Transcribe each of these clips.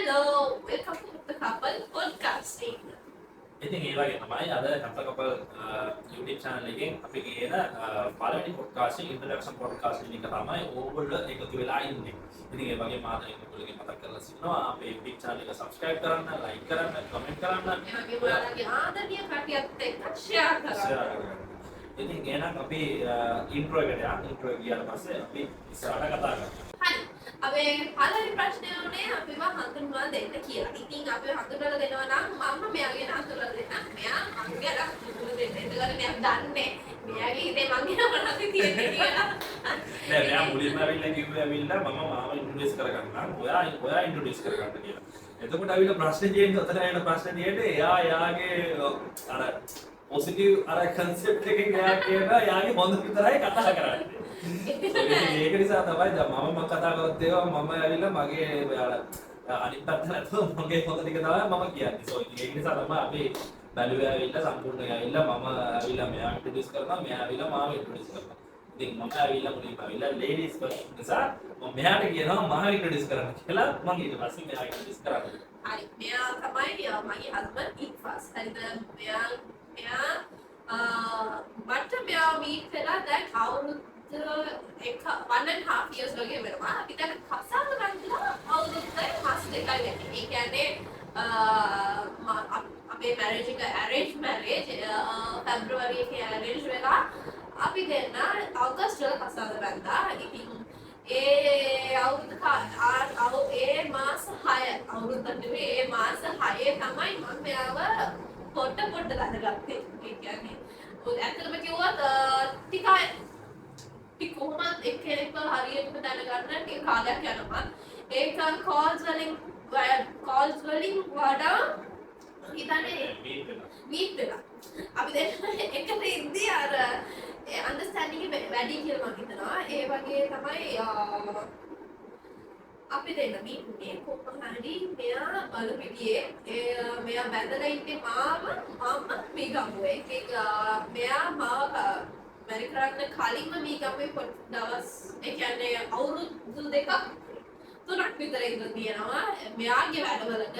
Hello, welcome to the Couple Podcasting. ඉතින් ඒ වගේ තමයි අද හැප්ප කපල් YouTube channel එකෙන් අපි කියන පළවෙනි podcast එක introduction podcast එක තමයි ඕගොල්ලෝ එකතු වෙලා ඉන්නේ. ඉතින් ඒ වගේ මාතෘ ඔයගොල්ලෝගේ මතක් කරලා සිටිනවා අපේ YouTube channel එක subscribe කරන්න, like කරන්න, comment කරන්න. ඒ වගේම ඔයාලගේ ආදරණීය කටියත් එක්ක share කරන්න. ඉතින් එහෙනම් අපි intro එකට යන්න. intro එක ගියාට පස්සේ අපි ඉස්සරහට කතා කරමු. හරි. අපි පළවෙනි ප්‍රශ්නේ උනේ අපිව හඳුන්වලා දෙන්න කියලා. ඉතින් අපිව හඳුන්වලා දෙනවා නම් මම මෙයාගේ හඳුන්වලා දෙන්න. මෙයා මගේ හඳුන්වලා දෙන්න. ඒකවල මෙයා දන්නේ මෙයාගේ හිතේ මගේ මොනවද තියෙන්නේ කියලා. නෑ මෙයා මුලින්ම ඇවිල්ලා කිව්වේ ඇවිල්ලා මම මාව ඉන්ට්‍රොඩියුස් කරගන්නම්. ඔයා ඉන්ට්‍රොඩියුස් කරගන්න කියලා. එතකොට ඇවිල්ලා ප්‍රශ්නේ තියෙන්නේ ඔතන එන ප්‍රශ්නේ තියෙන්නේ එයාගේ අර පොසිටිව් අර කන්සෙප්ට් එකකින් එයා කියනවා එයාගේ හොඳ විතරයි කතා කරන්නේ. ඒක නිසා තමයි දැන් මම කතා කරත් ඒවා මම ඇවිල්ලා මගේ අනිත් පැත්ත නැතුව මගේ හොඳ ටික තමයි මම කියන්නේ. සෝ ඒක නිසා තමයි අපි බැලුවේ ඇවිල්ලා සම්පූර්ණයෙන් ඇවිල්ලා මම ඇවිල්ලා මෙයා ඉන්ට්‍රොඩියුස් කරනවා මෙයා ඇවිල්ලා මාව ඉන්ට්‍රොඩියුස් කරනවා. ඉතින් මම ඇවිල්ලා මුලින්ම ඇවිල්ලා ලේඩීස් ෆස්ට් නිසා මම මෙයාට කියනවා මාව ඉන්ට්‍රොඩියුස් කරන්න කියලා මම ඊට පස්සේ මෙයා ඉන්ට්‍රොඩියුස් කරනවා. හරි. මෙයා තමයි මගේ හස්බන්ඩ් ඉක්ෆස්. හරිද? මෙයා මට මෙයා මීට් වෙලා දැන් අවුරුදු 1.5 years වගේ වෙනවා. අපි දැන් කසාද බැඳලා අවුරුද්දයි මාස දෙකයි වෙන්නේ. ඒ කියන්නේ අපේ මැරේජ් එක arrange marriage February එකේ arrange වෙලා අපි දෙන්න ඔගස්ට් වල කසාද බැඳා. ඉතින් ඒ මාස 6 අවුරුද්දට නෙවෙයි ඒ මාස 6 තමයි මම මෙයාව පොඩ දැනගත්තේ. ඒ කියන්නේ ඇත්තටම කිව්වොත් ටික කොහොමද එක්කෙනෙක්ව හරියටම දැනගන්න ටික කාලයක් යනවා. ඒක කෝල්ස් වලින් වඩා හිතන්නේ මීට් වෙලා. අපි දැන් එකට ඉඳි අර අන්ඩර්ස්ටෑන්ඩින් එක වැඩි කියලා මම හිතනවා. ඒ වගේ තමයි අපි දෙන්න මීට්නේ කොහොම හරි මෙයා බලපිටියේ මෙයා බැඳලා ඉන්නේ මාව මම මේ ගමුවේ. ඒක මෙයා මාව මැරි කරන්න කලින්ම මේ ගමුවේ පොඩි දවස් ඒ කියන්නේ අවුරුදු 2ක් 3ක් විතර ඉඳලා තියෙනවා. මෙයාගේ වැඩවලට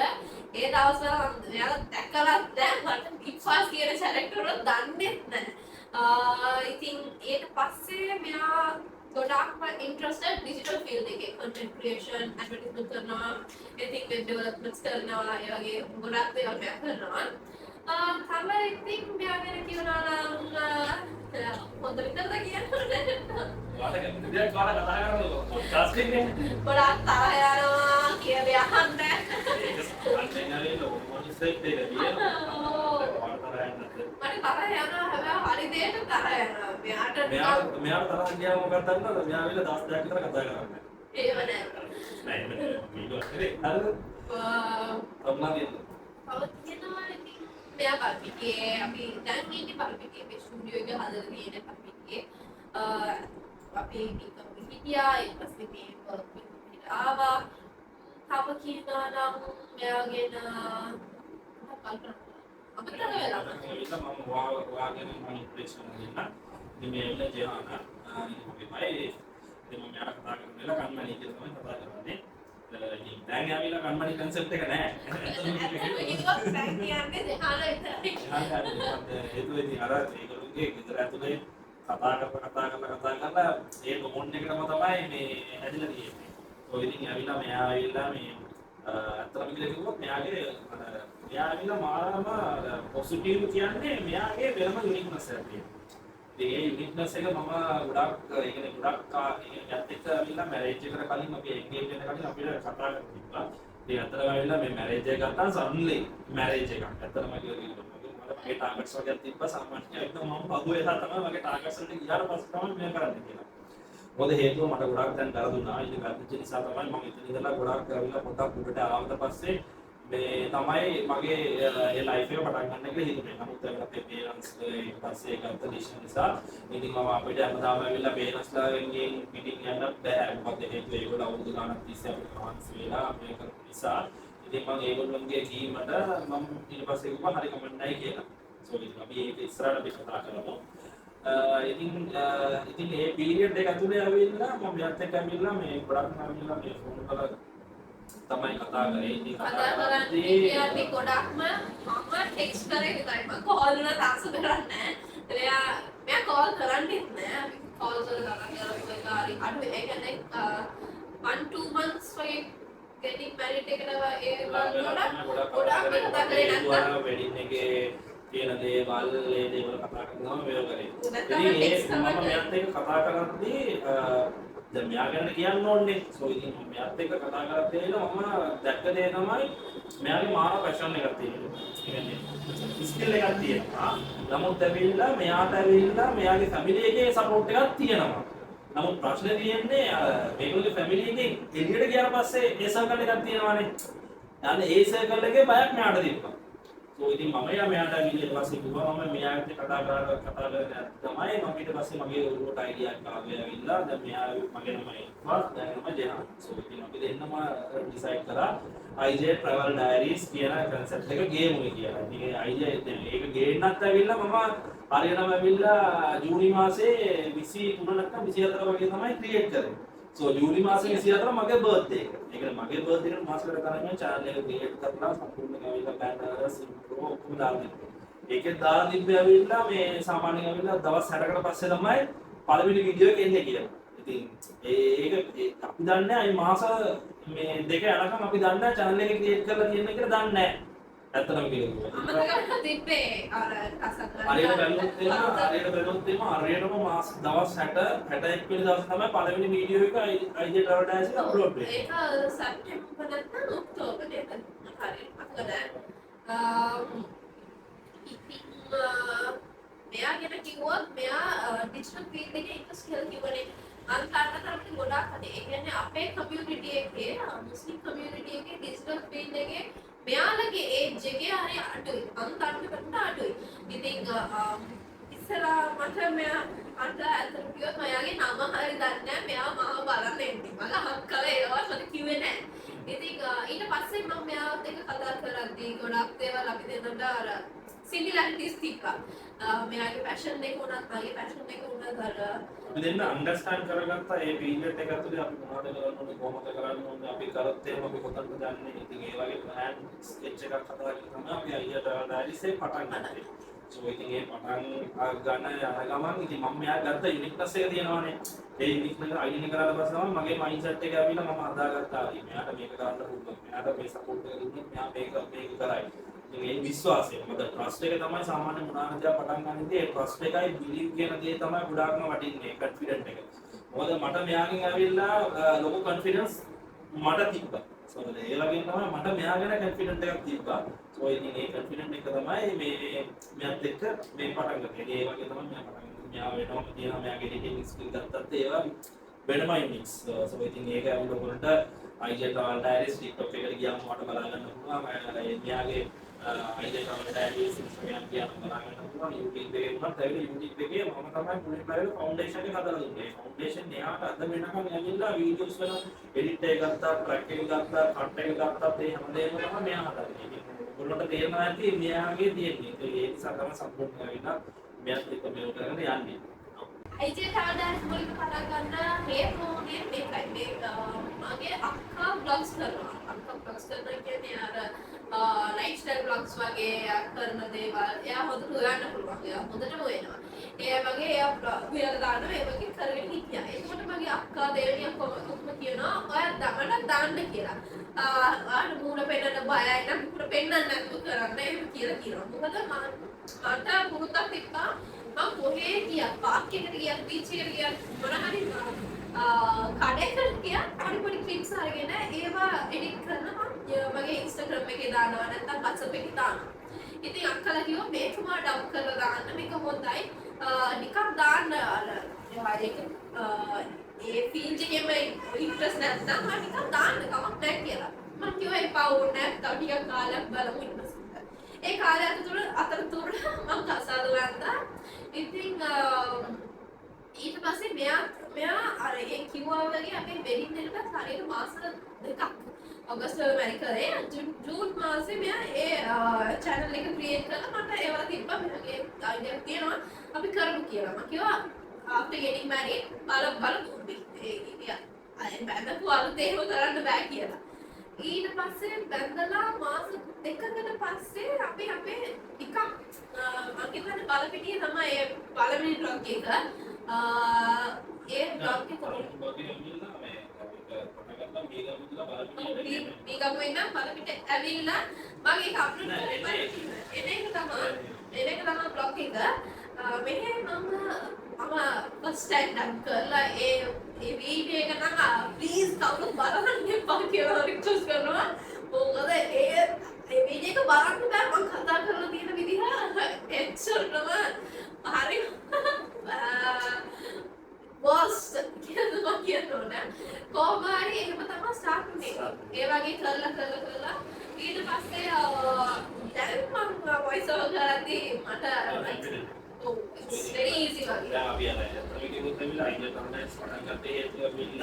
ඒ දවස්වල මෙයා දැකලා දැන් මට ඉක්ෆාස් කියන කැරක්ටර් එක දන්නේ නැහැ. ඉතින් ඊට පස්සේ මෙයා ගොඩාක්ම ඉන්ට්‍රස්ටඩ් ඩිජිටල් ෆීල්ඩ් එකේ content creation advertisement කරනවා ethic web developments කරනවා ඒ වගේ ගොඩක් දේවල් මෙයා කරනවා. තමයි ඉතින් මෙයා ගැන කියනවා නම් හොඳ විතරද කියන්නේ. ඔයාලට දෙයක් කාලා කතා කරනකොට පොඩ්කාස්ට් එකේ ගොඩාක් තරහ යනවා කියලා යහන්නේ. ඒක අන්නෙන් මොනිස්ට් එක දියනවා. මට තරහ යනවා හැබැයි හරි දෙයට තරහ යනවා. මෙයාට තරහ ගියාම මොකක්ද දන්නවද? මෙයා වෙල දවස් දෙකක් විතර කතා කරන්නේ. ඒව නෑ. නෑ මීඩියා කරේ. හරිද? ඔබ්නාගේ පවතිනවා ඉතින් මෙයා පල්පිටියේ අපි දැන් ඉන්නේ පල්පිටියේ මේ ස්ටුඩියෝ එක හදලා තියෙන පල්පිටියේ. අපි හිටියා ඊට පස්සේ මේ පල්පිටියට ආවා. තව කියනවා නම් මෙයාගෙන කල්පනා අපිට වෙලා මම වාගෙන මම ඉම්ප්‍රෙෂන් දෙන්න. ඉතින් මේ ඉන්න ජීහාන ඉතින් මම යාර කතා කරලා කන්මණි කියලා තමයි කතා කරන්නේ. ඉතින් දැන් ආවිලා කන්මණි කන්සෙප්ට් එක නෑ. ඒක බැංක් කියන්නේ ජීහාන විතරයි. ඒතු ඉතින් අර ඒගොල්ලෝගේ ගෙදර ඇතුලේ කතා කරලා ඒ මොන් එකටම තමයි මේ ඇදලා තියෙන්නේ. ඔය ඉතින් ආවිලා මෙයා ආවිලා මේ අත්‍තරම කියලා කිව්වොත් මෙයාගේ මෙයා ඇවිල්ලා මාරම පොසිටිව් කියන්නේ මෙයාගේ වෙනම යුනික්නස් එකක් තියෙනවා. ඉතින් ඒ යුනික්නස් එක මම ගොඩක් ඒ කියන්නේ ගොඩක් යත් එක්ක ඇවිල්ලා මැරේජ් එකට කලින් අපි එන්ගේජ් වෙන්න කලින් අපිට කතා කරලා ඉතින් අතර ඇවිල්ලා මේ මැරේජ් එක ගත්තා සම්ලි මැරේජ් එකක්. අතරම කිව්වා මගේ ටාගට්ස් වගේ තිබ්බා සාමාන්‍යයෙන් ඒකම මම පහුවේ එහා තමයි මගේ ටාගට්ස් වලට ගියාට පස්සේ තමයි මම කරන්නේ කියලා. මොකද හේතුව මට ගොඩක් දැන් කරදුනා. ඉතින් වැරදිච්ච නිසා තමයි මම ඉතින් ඉඳලා ගොඩක් ඇවිල්ලා පොඩක් උඩට ආවට පස්සේ මේ තමයි මගේ ඒ ලයිෆ් එක පටන් ගන්න කියලා හිතුනේ. නමුත් අපේ පේරන්ට්ස් ඊට පස්සේ ඒක අත්දැකීම් නිසා ඉතින් මම අපිට හැමදාම ඇවිල්ලා පේරන්ට්ස්ලාගෙන් පිටින් යන්න බෑ. මොකද හේතුව ඒගොල්ලෝ අවුරුදු ගාණක් තිස්සේ අපිට මහන්සි වෙලා මේ කරපු නිසා ඉතින් මම ඒගොල්ලන්ගේ කීමට මම ඊට පස්සේ කිව්වා හරි කමෙන්ට් නැහැ කියලා. සෝ ඉතින් අපි ඒක ඉස්සරහට අපි කතා කරමු. ඉතින් ඒ පීරියඩ් එක ඇතුලේ ඇවිල්ලා මම මෙයාත් එක්ක ඇවිල්ලා මේ ගොඩක් ඇවිල්ලා මේ ෆෝන් වල තමයි කතා කරේ. ඉතින් කතා කරන්නේ කියන්නේ ගොඩක්ම මම ටෙක්ස්ට් කරේ විතරයි. මම කෝල් වලට ආන්සර් කරන්නේ නැහැ. මෙයා කෝල් කරන්නේත් නැහැ. කෝල් කරලා කතා කරලා හරි අඩු ඒ කියන්නේ 1-2 months වගේ getting married එකට ඒ ගොඩක් කතා කරේ නැත්නම් වෙඩින් එකේ තියෙන දේවල් ඒ දේවල් කතා කරනවා මේව කරේ. ඉතින් මම මෙයාත් එක්ක කතා කරද්දී දැන් මෙයා ගැන කියන්න ඕනේ. සෝ ඉතින් මම මෙයාත් එක්ක කතා කරද්දී මම දැක්ක දේ තමයි මෙයාගේ මාන පැෂන් එකක් තියෙනවා. කියන්නේ ස්කිල් එකක් තියෙනවා. නමුත් ඇවිල්ලා මෙයාට ඇවිල්ලා මෙයාගේ ෆැමිලි එකේ සපෝට් එකක් තියෙනවා. නමුත් ප්‍රශ්නේ තියෙන්නේ මේගොල්ලෝ ෆැමිලි එකෙන් එළියට ගියාට පස්සේ ඒ සර්කල් එකක් තියෙනවානේ. يعني ඒ සර්කල් එකේ බයක් මෙයාට තිබ්බා. සෝ ඉතින් මම මෙයාට ඊට පස්සේ කිව්වා මම මෙයාට කතා කරගෙන තමයි මම ඊට පස්සේ මගේ ඔළුවට අයිඩියා එකක් ආවෙලා දැන් මෙයා මගේ නම ඉක්වත් දැන් නම ජෙහන්. සෝ ඉතින් අපි දෙන්නම ඩිසයිඩ් කරා IJ Travel Diaries කියන concept එක ගේමු කියලා. ඉතින් IJ ඒක ගේන්නත් ඇවිල්ලා මම හරියටම ඇවිල්ලා ජූනි මාසේ 23 නැත්නම් 24 වගේ තමයි ක්‍රියේට් කරේ. සෝ ජූලි මාසේ 24 මගේ බර්ත්ඩේ එක. ඒ කියන්නේ මගේ බර්ත්ඩේ එකට මාසෙකට තරම් මම channel එක ක්‍රියේට් කරලා සම්පූර්ණ ඇවිල්ලා බෑනර්ස් ඉන්ට්‍රෝ ඔක්කොම දාලා තිබ්බා. ඒකෙත් දාලා තිබ්බේ ඇවිල්ලා මේ සාමාන්‍යයෙන් ඇවිල්ලා දවස් 60කට පස්සේ තමයි පළවෙනි වීඩියෝ එක එන්නේ කියලා. ඉතින් ඒක අපි දන්නේ අයි මාස මේ දෙක යනකම් අපි දන්නේ channel එක ක්‍රියේට් කරලා තියෙන කියලා දන්නේ නැහැ. ඇත්තටම කියනවා. අමතක තිබ්බේ අර කසක් හරියට බැලුවොත් හරියටම මාස දවස් 60 61 වෙනි දවස් තමයි පළවෙනි වීඩියෝ එක IJ Travel Diaries එක අප්ලෝඩ් වෙන්නේ. ඒක සැප්තැම්බර් නැත්නම් ඔක්තෝබර් නේද? හරියට මතක නැහැ. ඉතින් මෙයා ගැන කිව්වොත් මෙයා ඩිජිටල් ෆීල්ඩ් එකේ ඉන්ට්‍රස්ට් කියලා කිව්වනේ. අන්තර්ගතව ගොඩක් හදේ. ඒ කියන්නේ අපේ කමියුනිටි එකේ මුස්ලිම් කමියුනිටි එකේ ඩිජිටල් ෆීල්ඩ් එකේ මෙයාලගේ ඒජ් එකේ හරි අඩුයි. අන්තර්ගතවට අඩුයි. ඉතින් ඉස්සරහා මට මෙයා අන්ත ඇත්තට කිව්වොත් මයාගේ නම හරි දන්නේ නැහැ. මෙයා මාව බලන්න එන්නේ. මම හක්කල ඒවා මට කිව්වේ නැහැ. ඉතින් ඊට පස්සේ මම මෙයාත් එක්ක කතා කරද්දී ගොඩක් දේවල් අපි දෙන්නට අර සිමිලැරිටිස් තිබ්බා. මෙයාගේ පැෂන් එක උනත් මගේ පැෂන් එක උනත් අර අපි දෙන්න අන්ඩර්ස්ටෑන්ඩ් කරගත්තා ඒ පීරියඩ් එක ඇතුලේ අපි මොනවද කරන්න ඕනේ කොහොමද කරන්න ඕනේ අපි කරත් එහෙම අපි කොතනද යන්නේ. ඉතින් ඒ වගේ ප්ලෑන් ස්කෙච් එකක් හදාගෙන තමයි අපි IJ Travel Diaries එක පටන් ගත්තේ. සෝ ඉතින් ඒ පටන් ගන්න යන ගමන් ඉතින් මම මෙයා ගත්ත යුනික්නස් එක තියෙනවානේ. ඒ යුනික්නස් එක අයිඩෙන්ටි කරලා පස්සේ තමයි මගේ මයින්ඩ්සෙට් එක ඇවිල්ලා මම හදාගත්තා. මෙයාට මේක කරන්න පුළුවන්. මෙයාට මේ සපෝට් එක දුන්නොත් මෙයා මේක කරයි. ඒ විශ්වාසය මොකද ට්‍රස්ට් එක තමයි සාමාන්‍ය මොනවා හරි පටන් ගන්නදී ඒ ට්‍රස්ට් එකයි බිලීව් කියන දේ තමයි ගොඩාක්ම වටින්නේ කොන්ෆිඩන්ට් එක. මොකද මට මෙයාගෙන් ඇවිල්ලා ලොකු කොන්ෆිඩන්ස් මට තිබ්බා. සෝ ඒ වගේම තමයි මට මෙයා ගැන කොන්ෆිඩන්ට් එකක් තිබ්බා. සෝ ඉතින් ඒ කොන්ෆිඩන්ට් එක තමයි මෙයාත් එක්ක මේ පටන් ගත්තේ. ඒ වගේ තමයි මෙයා පටන් ගත්තේ. මෙයා වෙනම තියෙනවා මෙයාගේ එඩිටිං ස්කිල් ගත්තත් ඒවා වෙනම යුනික්ස්. සෝ ඉතින් ඒක ඇවිල්ලා උගලන්ට IJ Travel Diaries TikTok එකට ගියාම මට බලා ගන්න පුළුවන්. මෙයාගේ IJ Travel Diaries Instagram ගියාම බලා ගන්න පුළුවන්. YouTube එකේ වුණත් ඇවිල්ලා YouTube එකේ මම තමයි මුලින්ම ඇවිල්ලා ෆවුන්ඩේෂන් එක හදලා දුන්නේ. ෆවුන්ඩේෂන් එයාට අද වෙනකම් ඇවිල්ලා වීඩියෝස් වල එඩිට් එක ගත්තා, ට්‍රැක් එක ගත්තා, කට් එක ගත්තා, ඒ හැමදේම තමයි මෙයා හදන්නේ. ඔයගොල්ලන්ට තේරෙනවා ඇති මෙයාගේ තියෙන්නේ. ඒ නිසා තමයි සම්පූර්ණ ඇවිල්ලා මෙයාත් එක්ක මේක කරගෙන යන්නේ. IJ Travel Diaries මුලින්ම පටන් ගන්න හේතුව උනේ මේකයි. මගේ අක්කා බ්ලොග්ස් කරනවා. අක්කා බ්ලොග්ස් කරනවා කියන්නේ අර ලයිෆ් ස්ටයිල් බ්ලොග්ස් වගේ කරන දේවල් එයා හොඳට හොයන්න පුළුවන්. එයා හොඳටම හොයනවා. ඒ වගේ එයා බ්ලොග් විතර දානවා ඒ වගේ කරගෙන හිටියා. ඒකට මගේ අක්කා දෙවෙනි කොහොමද කියනවා ඔයා මට දාන්න කියලා. ආන මූණ පෙන්නන්න බයයි නම් මූණ පෙන්නන්න නැතුව කරන්න එහෙම කියලා කියනවා. මොකද මට පුරුද්දක් තිබ්බා මම කොහේ ගියා පාක් එකට ගියා බීච් එකට ගියා මොන හරි කඩේකට ගියා පොඩි ක්ලිප්ස් අරගෙන ඒවා එඩිට් කරනවා මගේ Instagram එකේ දානවා නැත්නම් WhatsApp එකේ දානවා. ඉතින් අක්කලා කිව්වා මේක මම ඩවුන් කරලා දාන්න මේක හොඳයි. නිකන් දාන්න අර ඒක ඒ ෆීල්ඩ් එකේම ඉන්ට්‍රස්ට් නැත්නම් මම නිකන් දාන්න කමක් නැහැ කියලා. මම කිව්වා එපා ඕනේ නැත්නම් ටිකක් කාලයක් බලමු ඉන්ට්‍රස්ට් එක. ඒ කාලය අතරතුර මම කසාද වැන්දා. ඉතින් ඊට පස්සේ මෙයා අර ඒ කිව්වා වගේ අපේ වෙඩින් එකට හරියට මාස දෙකක් ඔගස්ට් වල වැඩ කරේ ජූන් මාසේ මෙයා ඒ channel එක ක්‍රියේට් කරලා මට ඒවල තිබ්බා මගේ අයිඩියා තියෙනවා අපි කරමු කියලා. මම කිව්වා after getting married බලමු ඒ අය බැලුවා අලුත් එහෙම කරන්න බෑ කියලා. ඊට පස්සේ බැඳලා මාස දෙකකට පස්සේ අපි අපේ ටිකක් මම හිතන්නේ බලපිටියේ තමයි ඒ පළවෙනි බ්ලොග් එක. ඒ බ්ලොග් එක මේකම වෙන බලපිට ඇවිල්ලා මම ඒක අප්ලෝඩ් කරලා එන එක තමයි බ්ලොග් එක. මෙහෙ මම ෆස්ට් ටයිම් ඩන් කරලා ඒ වීඩියෝ එක නම් ප්ලීස් කවුරුත් බලන්න එපා කියලා රික්වෙස්ට් කරනවා. මොකද ඒ වීඩියෝ එක බලන්න බෑ මම කතා කරලා තියෙන විදිහ එච්චරම හරි බොස් කියලා කියන්න ඕන. කොහොම හරි එහෙම තමයි ස්ටාර්ට් වුනේ. ඒ වගේ කරලා ඊට පස්සේ දැන් මම වොයිස් ඕවර් කරද්දී මට Oh, it's very easy වගේ. අපි අර ඇත්තටම කිව්වොත් එවිලා අයිඩියා කන්ටෙන්ට්ස් පටන් ගත්තේ හේතුව වෙන්න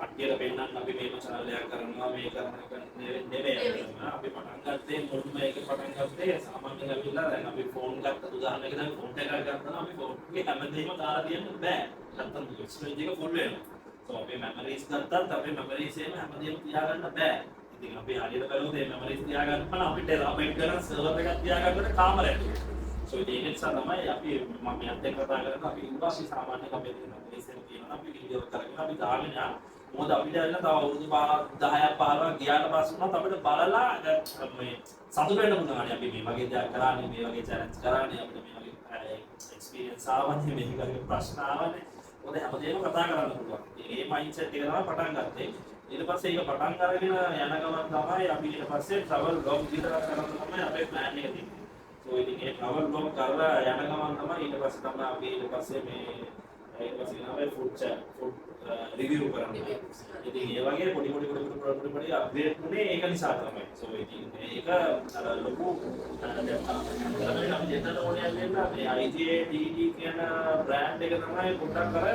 කට්ටියට පෙන්නන්න අපි මේක channel එකක් කරනවා මේ කරන එක නෙවෙයි. අපි පටන් ගත්තේ මුලින්ම ඒක පටන් ගත්තේ සාමාන්‍යයෙන් ඇවිල්ලා දැන් අපි ෆෝන් ගත්ත උදාහරණයක් දැන් ෆෝන් එකක් ගත්තා නම් අපි ෆෝන් එකේ හැමදේම දාලා තියන්න බෑ. නැත්තම් ස්ටෝරේජ් එක ෆුල් වෙනවා. So අපි මෙමරිස් ගත්තත් අපි මෙමරිස් එකේම හැමදේම තියාගන්න බෑ. ඉතින් අපි හරියට බලුවොත් මේ මෙමරිස් තියාගන්න නම් අපිට ටෙරාබයිට් ගණන් සර්වර් එකක් තියාගන්නට කාමරයක්. So ඒක නිසා තමයි අපි මම මෙයත් එක්ක කතා කරලා අපි ඉන්නවා අපි සාමාන්‍යයෙන් අපි මෙමරිස් එක තියෙනවා අපි වීඩියෝ කරගෙන අපි දාගෙන යනවා. මොකද අපිට ඇවිල්ලා තව අවුරුදු 10ක් 15ක් ගියාට පස්සේ උනත් අපිට බලලා මේ සතුට වෙන්න පුළුවන්. අපි මේ වගේ දෙයක් කරානේ මේ වගේ චැලන්ජ් කරානේ අපිට මේ වගේ එක්ස්පීරියන්ස් ආවනේ මේ වගේ ප්‍රශ්න ආවනේ. මොකද හැමදේම කතා කරන්න පුළුවන්. මේ මයින්ඩ්සෙට් එක තමයි පටන් ගත්තේ. ඊට පස්සේ ඒක පටන් අරගෙන යන ගමන් තමයි අපි ඊට පස්සේ ට්‍රැවල් බ්ලොග් විතරක් කරන්න තමයි අපේ ප්ලෑන් එක තියෙන්නේ. So ඉතින් ඒ ට්‍රැවල් බ්ලොග් කරලා යන ගමන් තමයි ඊට පස්සේ තමයි අපි ඊට පස්සේ මේ ඊට පස්සේ නම ෆුඩ් රිවිව් කරන්නේ. ඉතින් ඒ වගේ පොඩි අප්ඩේට් උනේ ඒක නිසා තමයි. So ඉතින් ඒක අර ලොකු දැන් අපි දෙන්නට ඕනේ ඇවිල්ලා මේ IGADD කියන බ්‍රෑන්ඩ් එක තමයි පොඩ්ඩක් අර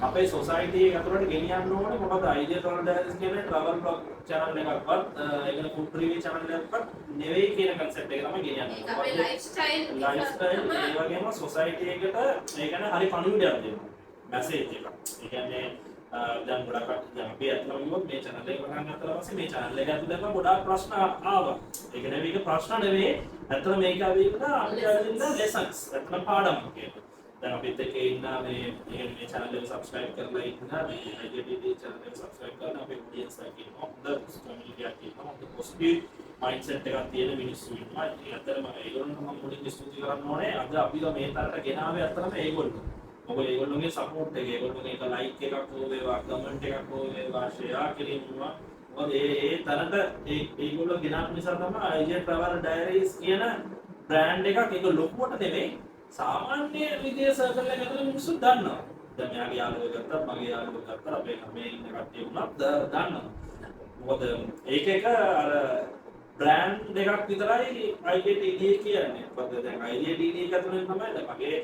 අපේ සොසයිටි එක ඇතුළට ගෙනියන්න ඕනේ. මොකද IGA ටොරන්ටස් කියන්නේ ට්‍රැවල් බ්ලොග් channel එකක්වත් ඒකන ෆුඩ් රිවිව් channel එකක්වත් නෙවෙයි කියන concept එක තමයි ගෙනියන්නේ. ඒක අපේ ලයිෆ්ස්ටයිල් ඒ වගේම සොසයිටි එකට ඒ කියන්නේ හරි පණිවිඩයක් දෙනවා. මැසේජ් එකක්. ඒ කියන්නේ දැන් ගොඩක් දැන් අපි අතන ගියොත් මේ channel එක පටන් ගත්තා පස්සේ මේ channel එක ඇතුළේම ගොඩාක් ප්‍රශ්න ආවා. ඒක නෙවෙයි ඒක ප්‍රශ්න නෙවෙයි. ඇත්තට මේක ඇවිල්ලා අපිට ඇවිල්ලා lessons. ඇත්තට පාඩම් කියනවා. දැන් අපිත් එක්ක ඉන්න මේ channel එක subscribe කරලා ඉන්න මේ IGTV channel එක subscribe කරන අපේ audience එකක් ඉන්නවා. හොඳ community එකක් ඉන්නවා. හොඳ positive mindset එකක් තියෙන මිනිස්සු ඉන්නවා. ඇත්තටම ඒගොල්ලන්ට මම මුලින්ම ස්තුති කරන්න ඕනේ. අද අපිව මේ තරට ගෙනාවේ ඇත්තටම ඒගොල්ලෝ. මොකද ඒගොල්ලෝගේ සපෝට් එක ඒගොල්ලෝගේ එක ලයික් එකක් හෝ වේවා කමෙන්ට් එකක් හෝ වේවා ෂෙයා කිරීම මොකද ඒ තරට ඒගොල්ලෝ ගෙනාපු නිසා තමයි IGA Travel Diaries කියන බ්‍රෑන්ඩ් එකක් ඒක ලොකුවට නෙමෙයි සාමාන්‍ය විදියේ සර්කල් එකකට මිනිස්සු දන්නවා. දැන් මෙයාගේ යාළුවෝ ගත්තා මගේ යාළුවෝ ගත්තා අපේ මේ ඉන්න කට්ටිය වුණත් දන්නවා. මොකද ඒක එක අර බ්‍රෑන්ඩ් එකක් විතරයි IGTD කියන්නේ. මොකද දැන් IGTD එක ඇතුලේ තමයි දැන් මගේ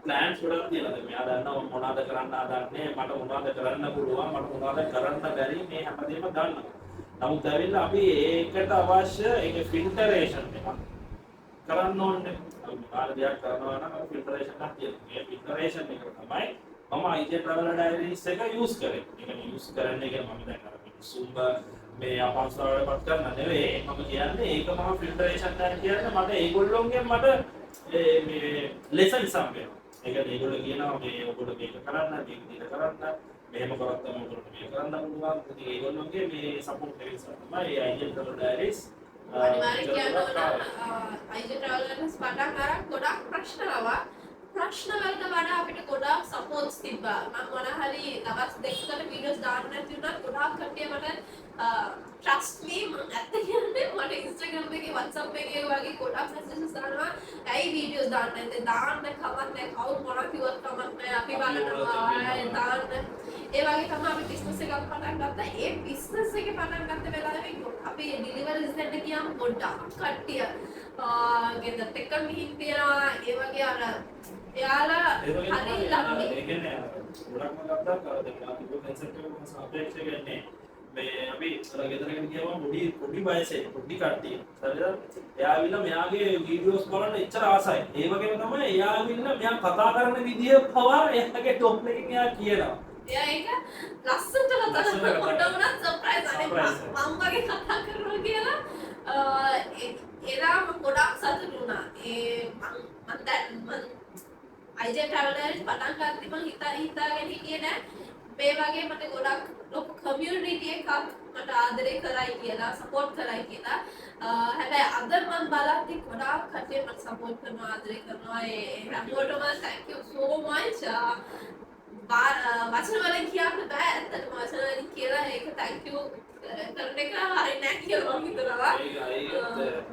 ප්ලෑන්ස් ගොඩක් තියෙනවා. දැන් මෙයා දන්නවා මොනවද කරන්න හදන්නේ, මට මොනවද කරන්න පුළුවන්, මට මොනවද කරන්න බැරි මේ හැමදේම දන්නවා. නමුත් ඇවිල්ලා අපි ඒකට අවශ්‍ය ඒක ෆිල්ටරේෂන් එකක් කරන්න ඕනේ. මොනවාද දෙයක් කරනවා නම් අපි ෆිල්ටරේෂන් එකක් තියෙනවා. මේ ෆිල්ටරේෂන් එක තමයි මම IGA Travel Diaries එක යූස් කරේ. ඒක යූස් කරන්නේ කියන්නේ මම දැන් අර සුම්බ මේ අපහසුතාවයටපත් කරන්න නෙවෙයි. මම කියන්නේ ඒක මම ෆිල්ටරේෂන් එකක් කියන්නේ මට ඒගොල්ලොන්ගෙන් මට මේ ලෙසන් සම්බේ. ඒක ඒගොල්ලෝ කියනවා මේ ඔයගොල්ලෝ මේක කරන්න, මේක දින කරන්න, මෙහෙම කරත් තමයි ඔයගොල්ලෝ මේක කරන්න පුළුවන්. ඉතින් ඒගොල්ලෝගේ මේ සපෝට් එක නිසා තමයි IGA Travel Diaries අනිවාර්යයෙන් කියනවා IGA Travel Diaries පටන් අරන් ගොඩක් ප්‍රශ්න ආවා. ප්‍රශ්න වලට වඩා අපිට ගොඩාක් සපෝට්ස් තිබ්බා. මම මොන හරි දවස් දෙකකට වීඩියෝස් දාන්න නැති වුණත් ගොඩාක් කට්ටිය මට trust me මම ඇත්ත කියන්නේ මට Instagram එකේ WhatsApp එකේ වගේ ගොඩාක් messages දානවා. ඇයි වීඩියෝස් දාන්න නැත්තේ? දාන්න කමක් නැහැ. කවුරු මොනවා කිව්වත් කමක් නැහැ. අපි බලනවා දාන්න. ඒ වගේ තමයි අපි business එකක් පටන් ගත්තා. ඒ business එකේ පටන් ගත්ත වෙලාවේ අපි deliveries දෙන්න ගියාම ගොඩාක් කට්ටිය ගෙදරට එක්ක ගිහින් තියනවා. ඒ වගේ අර එයාලා හරි ලක්කි. ඒ කියන්නේ ගොඩක්ම ගත්තා දැන් අපි කන්සෙප්ට් එක කොහොමද සාපේක්ෂ වෙන්නේ මේ අපි ගෙදරකට ගියාම පොඩි වයසේ පොඩි කට්ටිය හරිද එයා ඇවිල්ලා මෙයාගේ වීඩියෝස් බලන්න එච්චර ආසයි. ඒ වගේම තමයි එයා ඇවිල්ලා මෙයා කතා කරන විදිය පවා එයාගේ ටොප් එකකින් එයා කියනවා. එයා ඒක ලස්සනට කතා ලස්සනට කරනවා කතා මට උනත් සර්ප්‍රයිස් අනේ Surprise. මම වගේ කතා කරනවා කියලා එදා මම ගොඩාක් සතුටු වුණා ඒ මම දැන් මම IJ Travelers පටන් ගත්තේ මම හිතාගෙන හිටියේ නෑ මේ වගේ මට ගොඩක් ලොකු කමියුනිටි එකක් මට ආදරය කරයි කියලා සපෝට් කරයි කියලා හැබැයි අද මම බලද්දි ගොඩාක් කටේ මට සපෝට් කරනවා ආදරය කරනවා ඒ හැමෝටම thank you so much වචන වලින් කියන්න බෑ ඇත්තටම වචන වලින් කියලා ඒක thank you කරන එක හරි නෑ කියලා මම හිතනවා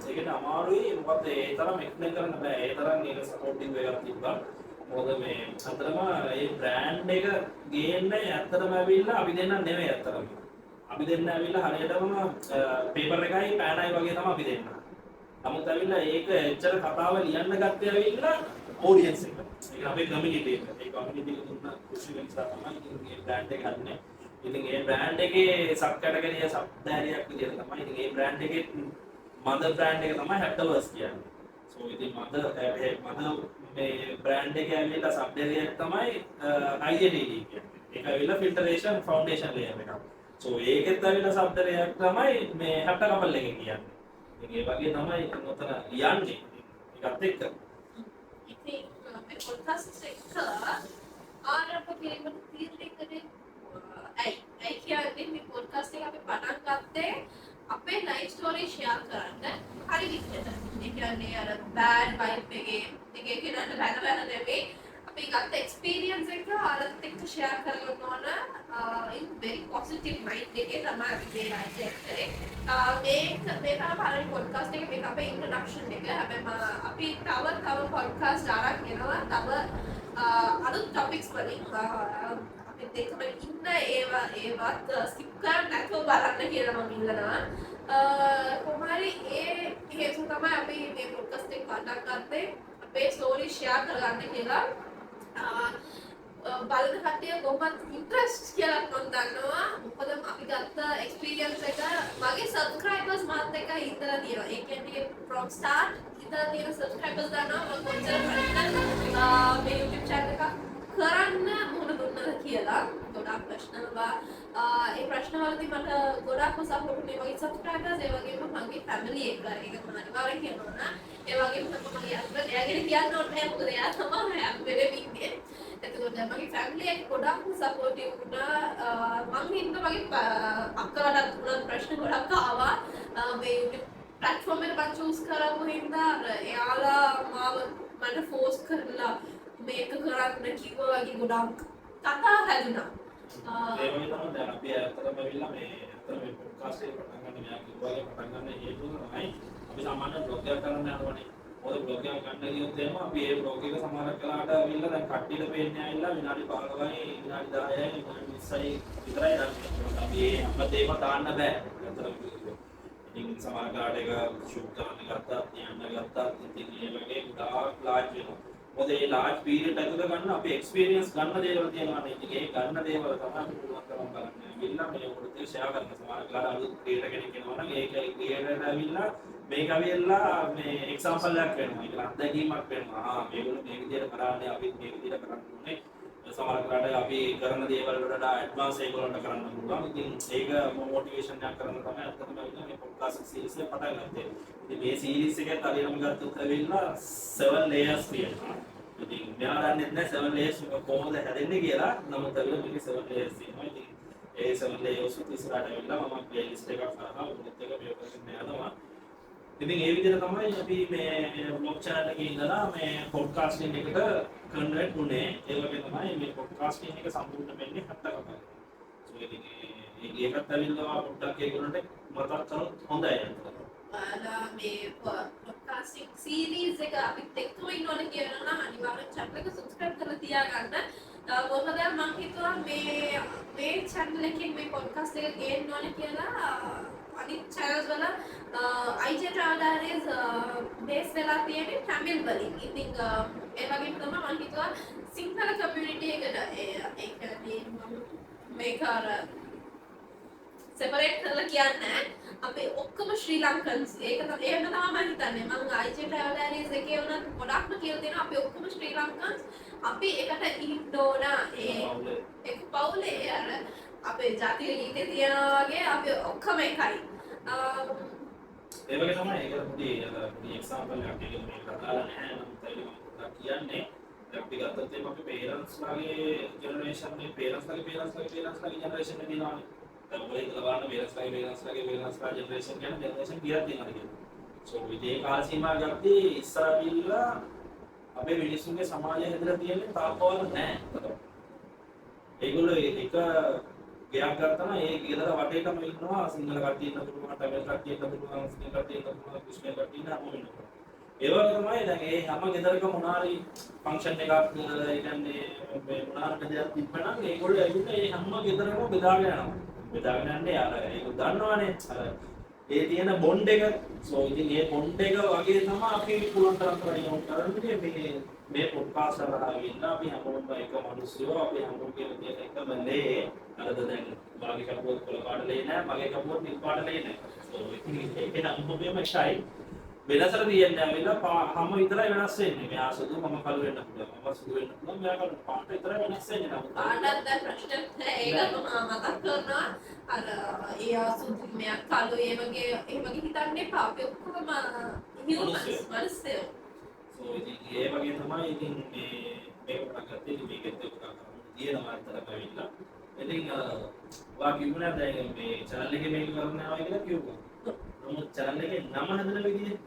ඒකට අමාරුයි මොකද ඒ තරම් එක්ස්ප්ලেইন කරන්න බෑ ඒ තරම් ඒක සපෝටිව් එකක් තිබ්බා මොකද මේ අතරම මේ බ්‍රෑන්ඩ් එක ගේන්නේ ඇත්තටම ඇවිල්ලා අපි දෙන්න නෙවෙයි ඇත්තටම අපි දෙන්න ඇවිල්ලා හරියටම පේපර් එකයි පෑනයි වගේ තමයි අපි දෙන්න. නමුත් ඇවිල්ලා ඒක එච්චර කතාව ලියන්න ගත්තේ ඇවිල්ලා ඔඩියන්ස් එක. ඒක අපේ කමියුනිටි එක. ඒ කමියුනිටි එක දුන්න කුෂි වෙනසා තමයි මේ බ්‍රෑන්ඩ් එක ගන්නෙ. ඉතින් ඒ බ්‍රෑන්ඩ් එකේ සබ් කැටගරිය සබ් ඩයරියක් විදියට තමයි. ඉතින් ඒ බ්‍රෑන්ඩ් එකේ මදර් බ්‍රෑන්ඩ් එක තමයි හැප්ටර්වර්ස් කියන්නේ. සෝ ඉතින් මදර් මේ බ්‍රෑන්ඩ් එක ඇවිල්ලා සබ් ඩයරියක් තමයි IJTD කියන්නේ. ඒක ඇවිල්ලා ෆිල්ටරේෂන් ෆවුන්ඩේෂන් ලේයර් එකක්. සෝ ඒකෙත් ඇවිල්ලා සබ් ඩයරියක් තමයි මේ හැප්ට කපල් එකේ කියන්නේ. ඉතින් ඒ වගේ තමයි උතන යන්නේ. ඒකත් එක්ක ඉතින් මේ පොඩ්කාස්ට් එක ආරම්භ කිරීමට තීරණය කරේ ඇයි කියන්නේ මේ පොඩ්කාස්ට් එක අපි පටන් ගත්තේ අපේ ලයිෆ් ස්ටෝරි ෂෙයා කරන්න හරි විදිහට. ඒ කියන්නේ අර බෑඩ් වයිබ් එකේ කෙනාට බැන නෙමෙයි අපි ගත්ත එක්ස්පීරියන්ස් එක අරත් එක්ක ෂෙයා කරන්න ඕන in very positive mind එකේ තමයි අපි මේ රයිට් කරේ. මේක තමයි පළවෙනි පොඩ්කාස්ට් එක මේක අපේ ඉන්ට්‍රොඩක්ෂන් එක. හැබැයි අපි තව පොඩ්කාස්ට් ආරක් එනවා. තව අලුත් ටොපික්ස් වලින් අපි දෙකම ඉන්න ඒවත් ස්කිප් කරන්න නැතුව බලන්න කියලා මම ඉල්ලනවා. කොහොම හරි ඒ හේතුව තමයි අපි මේ පොඩ්කාස්ට් එක පටන් ගත්තේ. අපේ ස්ටෝරි ෂෙයා කරගන්න කියලා. බලන කට්ටිය කොහොමද ඉන්ට්‍රස්ට් කියලා මම දන්නවා. මොකද අපි ගත්ත එක්ස්පීරියන්ස් එක මගේ සබ්ස්ක්‍රයිබර්ස් මාත් එක්ක ඉඳලා තියෙනවා. ඒ කියන්නේ from start ඉඳලා තියෙන සබ්ස්ක්‍රයිබර්ස් දන්නවා මම කොච්චර කලින් මේ YouTube channel එක කරන්න මොන දුන්නද කියලා. ගොඩාක් ප්‍රශ්න ඒ ප්‍රශ්න වලදී මට ගොඩාක්ම සපෝට් මේ වගේ සබ්ස්ක්‍රයිබර්ස් ඒ වගේම මගේ ෆැමිලි එක ඒක මම අනිවාර්යෙන් කියනවා. ඒ වගේම තමයි මගේ එයාගෙන කියන්න ඕනේ මොකද එයා තමයි හැම වෙලෙම ඉන්නේ. එතකොට මගේ ෆැමිලි එක ගොඩක්ම සපෝටිව් වුණා. මම හිතුවා මගේ අක්කලටත් උනත් ප්‍රශ්න ගොඩක් ආවා. මේ platform එක මම choose කරපු හින්දා එයාලා මාව මට force කරලා මේක කරන්න කිව්වා වගේ ගොඩක් කතා හැදුනා. ඒ වගේ තමයි දැන් අපි ඇත්තටම ඇවිල්ලා මේ ඇත්තට මේ පොඩ්කාස්ට් එක පටන් ගන්න මෙයා කිව්වාගේ පටන් ගන්න හේතුව තමයි අපි සාමාන්‍ය බ්ලොග් එකක් කරන්න යනවනේ. මොකද බ්ලොග් එකක් ගන්න ගියොත් එහෙම අපි ඒ බ්ලොග් එක සමහර කලාවට ඇවිල්ලා දැන් කට්ටියට පේන්නේ ඇවිල්ලා විනාඩි 15යි විනාඩි 10යි විනාඩි 20යි විතරයි දාන්නේ. අපි ඒ හැමදේම දාන්න බෑ. ඇත්තටම ඉතින් සමහර කලාවට එක ෂූට් කරන්න ගත්තා, යන්න ගත්තා. ඉතින් ඒ වගේ ගොඩාක් ලාජ් වෙනවා. මොකද ඒ ලාජ් පීරියඩ් එකක ගන්න අපි එක්ස්පීරියන්ස් ගන්න දේවල් තියෙනවා නේ. ඉතින් ඒ ගන්න දේවල් තමයි අපි පුළුවන් තරම් බලන්න. ඇවිල්ලා මේ ඔකට ෂෙයා කරන්න. සමහර කලාවට අලුත් ක්‍රියේටර් කෙනෙක් එනවා නම් ඒක ක්‍රියේටර් ඇවිල්ලා මේක ඇවිල්ලා මේ එක්සැම්පල් එකක් වෙනවා. ඒක අත්දැකීමක් වෙනවා. මේගොල්ලෝ මේ විදිහට කරන්නේ අපිත් මේ විදිහට කරන්න ඕනේ. සමහර කලාවට අපි කරන දේවල් වලට ඇඩ්වාන්ස් ඒගොල්ලන්ට කරන්න පුළුවන්. ඉතින් ඒක මොටිවේෂන් එකක් කරන්න තමයි අත්තම ඇවිල්ලා මේ පොඩ්කාස්ට් සීරීස් එක පටන් ගත්තේ. ඉතින් මේ සීරීස් එකත් හරියටම ගත්තොත් ඇවිල්ලා 7 layers තියෙනවා. ඉතින් මෙයා දන්නේ නැහැ 7 layers කොහොමද හැදෙන්නේ කියලා. නමුත් ඇවිල්ලා මේකේ 7 layers තියෙනවා. ඉතින් ඒ 7 layers ඉස්සරහට ඇවිල්ලා මම ප්ලේලිස්ට් එකක් කරනවා. උනෙත් එක මේක කරගෙන යනවා. ඉතින් ඒ විදිහට තමයි අපි මේ බ්ලොග් channel එකේ ඉඳලා මේ පොඩ්කාස්ටිං එකට කන්වර්ට් වුණේ. ඒ වගේ තමයි මේ පොඩ්කාස්ටිං එක සම්පූර්ණ වෙන්නේ 70%. සෝ ඉතින් ඒකත් ඇවිල්ලා පොඩ්ඩක් ඒගොල්ලන්ට මතක් කරොත් හොඳයි. මේ පොඩ්කාස්ටිං සීරීස් එක අපිත් එක්කම ඉන්න ඕනේ කියනවා නම් අනිවාර්යෙන් channel එක subscribe කරලා තියාගන්න. මොකද මම හිතුවා මේ channel එකෙන් මේ podcast එක ගේන්න ඕනේ කියලා අනිත් channels වල IJ Travelers base වෙලා තියෙන්නේ tamil වලින්. ඉතින් ඒ වගේම තමයි මම හිතුවා සිංහල community එකට ඒ කියන්නේ මේක අර සෙපරේට් කරලා කියන්නේ අපි ඔක්කොම ශ්‍රී ලංකන්ස් ඒක තමයි එහෙම තමයි මම හිතන්නේ මම IGT ඇවලෑරියස් එකේ වුණත් ගොඩක්ම කියලා තියෙනවා අපි ඔක්කොම ශ්‍රී ලංකන්ස් අපි එකට ඉන්න ඕන ඒක පවුලේ අර අපේ ජාතික ගීතේ තියනවා වගේ අපි ඔක්කොම එකයි ඒ වගේ තමයි ඒක පොඩි එක්සැම්පල් එකක් දෙන්න මේක දාලා නැහැ නම් කියන්නේ අපි ගත්තොත් එහෙනම් අපේ පේරන්ට්ස් ලාගේ ජෙනරේෂන් එකේ පේරන්ට්ස් ලාගේ ජෙනරේෂන් එක දිනවනේ දැන් ඔය ඉතලා බලන්න පේරන්ට්ස් ලාගේ ජෙනරේෂන් කියන ජෙනරේෂන් කීයක් තියෙනවද කියලා සෝ විදේ කාල සීමා ගත්තී ඉස්සර ගිහිල්ලා අපේ මිනිස්සුන්ගේ සමාජය හැදලා තියෙන්නේ තාපවල නැහැ ඒගොල්ලෝ එක ගයක් ගත්තාම ඒ ගෙදර වටේටම ඉන්නවා සිංහල කට්ටිය ඉන්න පුළුවන් තමිල් කට්ටිය ඉන්න පුළුවන් මුස්ලිම් කට්ටිය ඉන්න පුළුවන් ක්‍රිස්තියානි කට්ටිය ඉන්න හැමෝම ඉන්නවා ඒ වගේ තමයි දැන් ඒ හැම ගෙදරකම මොනාරි ෆන්ක්ෂන් එකක් ඒ කියන්නේ මේ මොනාරි දෙයක් තිබ්බනම් ඒගොල්ලෝ ඇවිල්ලා ඒ හැම ගෙදරකම බෙදාගෙන යන්නේ අර ඒක දන්නවනේ අර ඒ තියෙන බොන්ඩ් එක සෝ ඉතින් ඒ බොන්ඩ් එක වගේ තමයි අපි පුළුවන් තරම් කරන්නේ මේ පොඩ්කාස්ට් කරලා ඉන්න අපි හැමෝම එක මිනිස්සුયો අපි හැමෝම කියන එකම ලේ අරද දැන් වාගේ කපුවත් කොළ පාට ලේ නෑ මගේ කපුවත් නිල් පාට ලේ නෑ සෝ ඉතින් ඒක නම් මොබෙම එකයි වෙනසට තියන්නේ ඇවිල්ලා හැම විතරයි වෙනස් වෙන්නේ මෙයා සුදු මම කළු වෙන්න පුළුවන් මම සුදු වෙන්න පුළුවන් මෙයා කළු පාට විතරයි වෙනස් වෙන්නේ නමුත් පාටත් දැන් ප්‍රශ්න නැහැ ඒක මම මතක් කරනවා අර ඒ සුදු මෙයා කළු ඒ වගේ හිතන්න එපා අපි ඔක්කොම හියුමන්ස් මනුස්සයෝ සෝ ඉතින් ඒ වගේ තමයි ඉතින් මේක ප්‍රකෘතිය මේකෙත් තියෙනවා අතරම ඇවිල්ලා ඉතින් වා කිව්වනේ දැන් මේ channel එකේ මේක කරනවා කියලා කිව්වා නමුත් channel එකේ නම හදන විදිය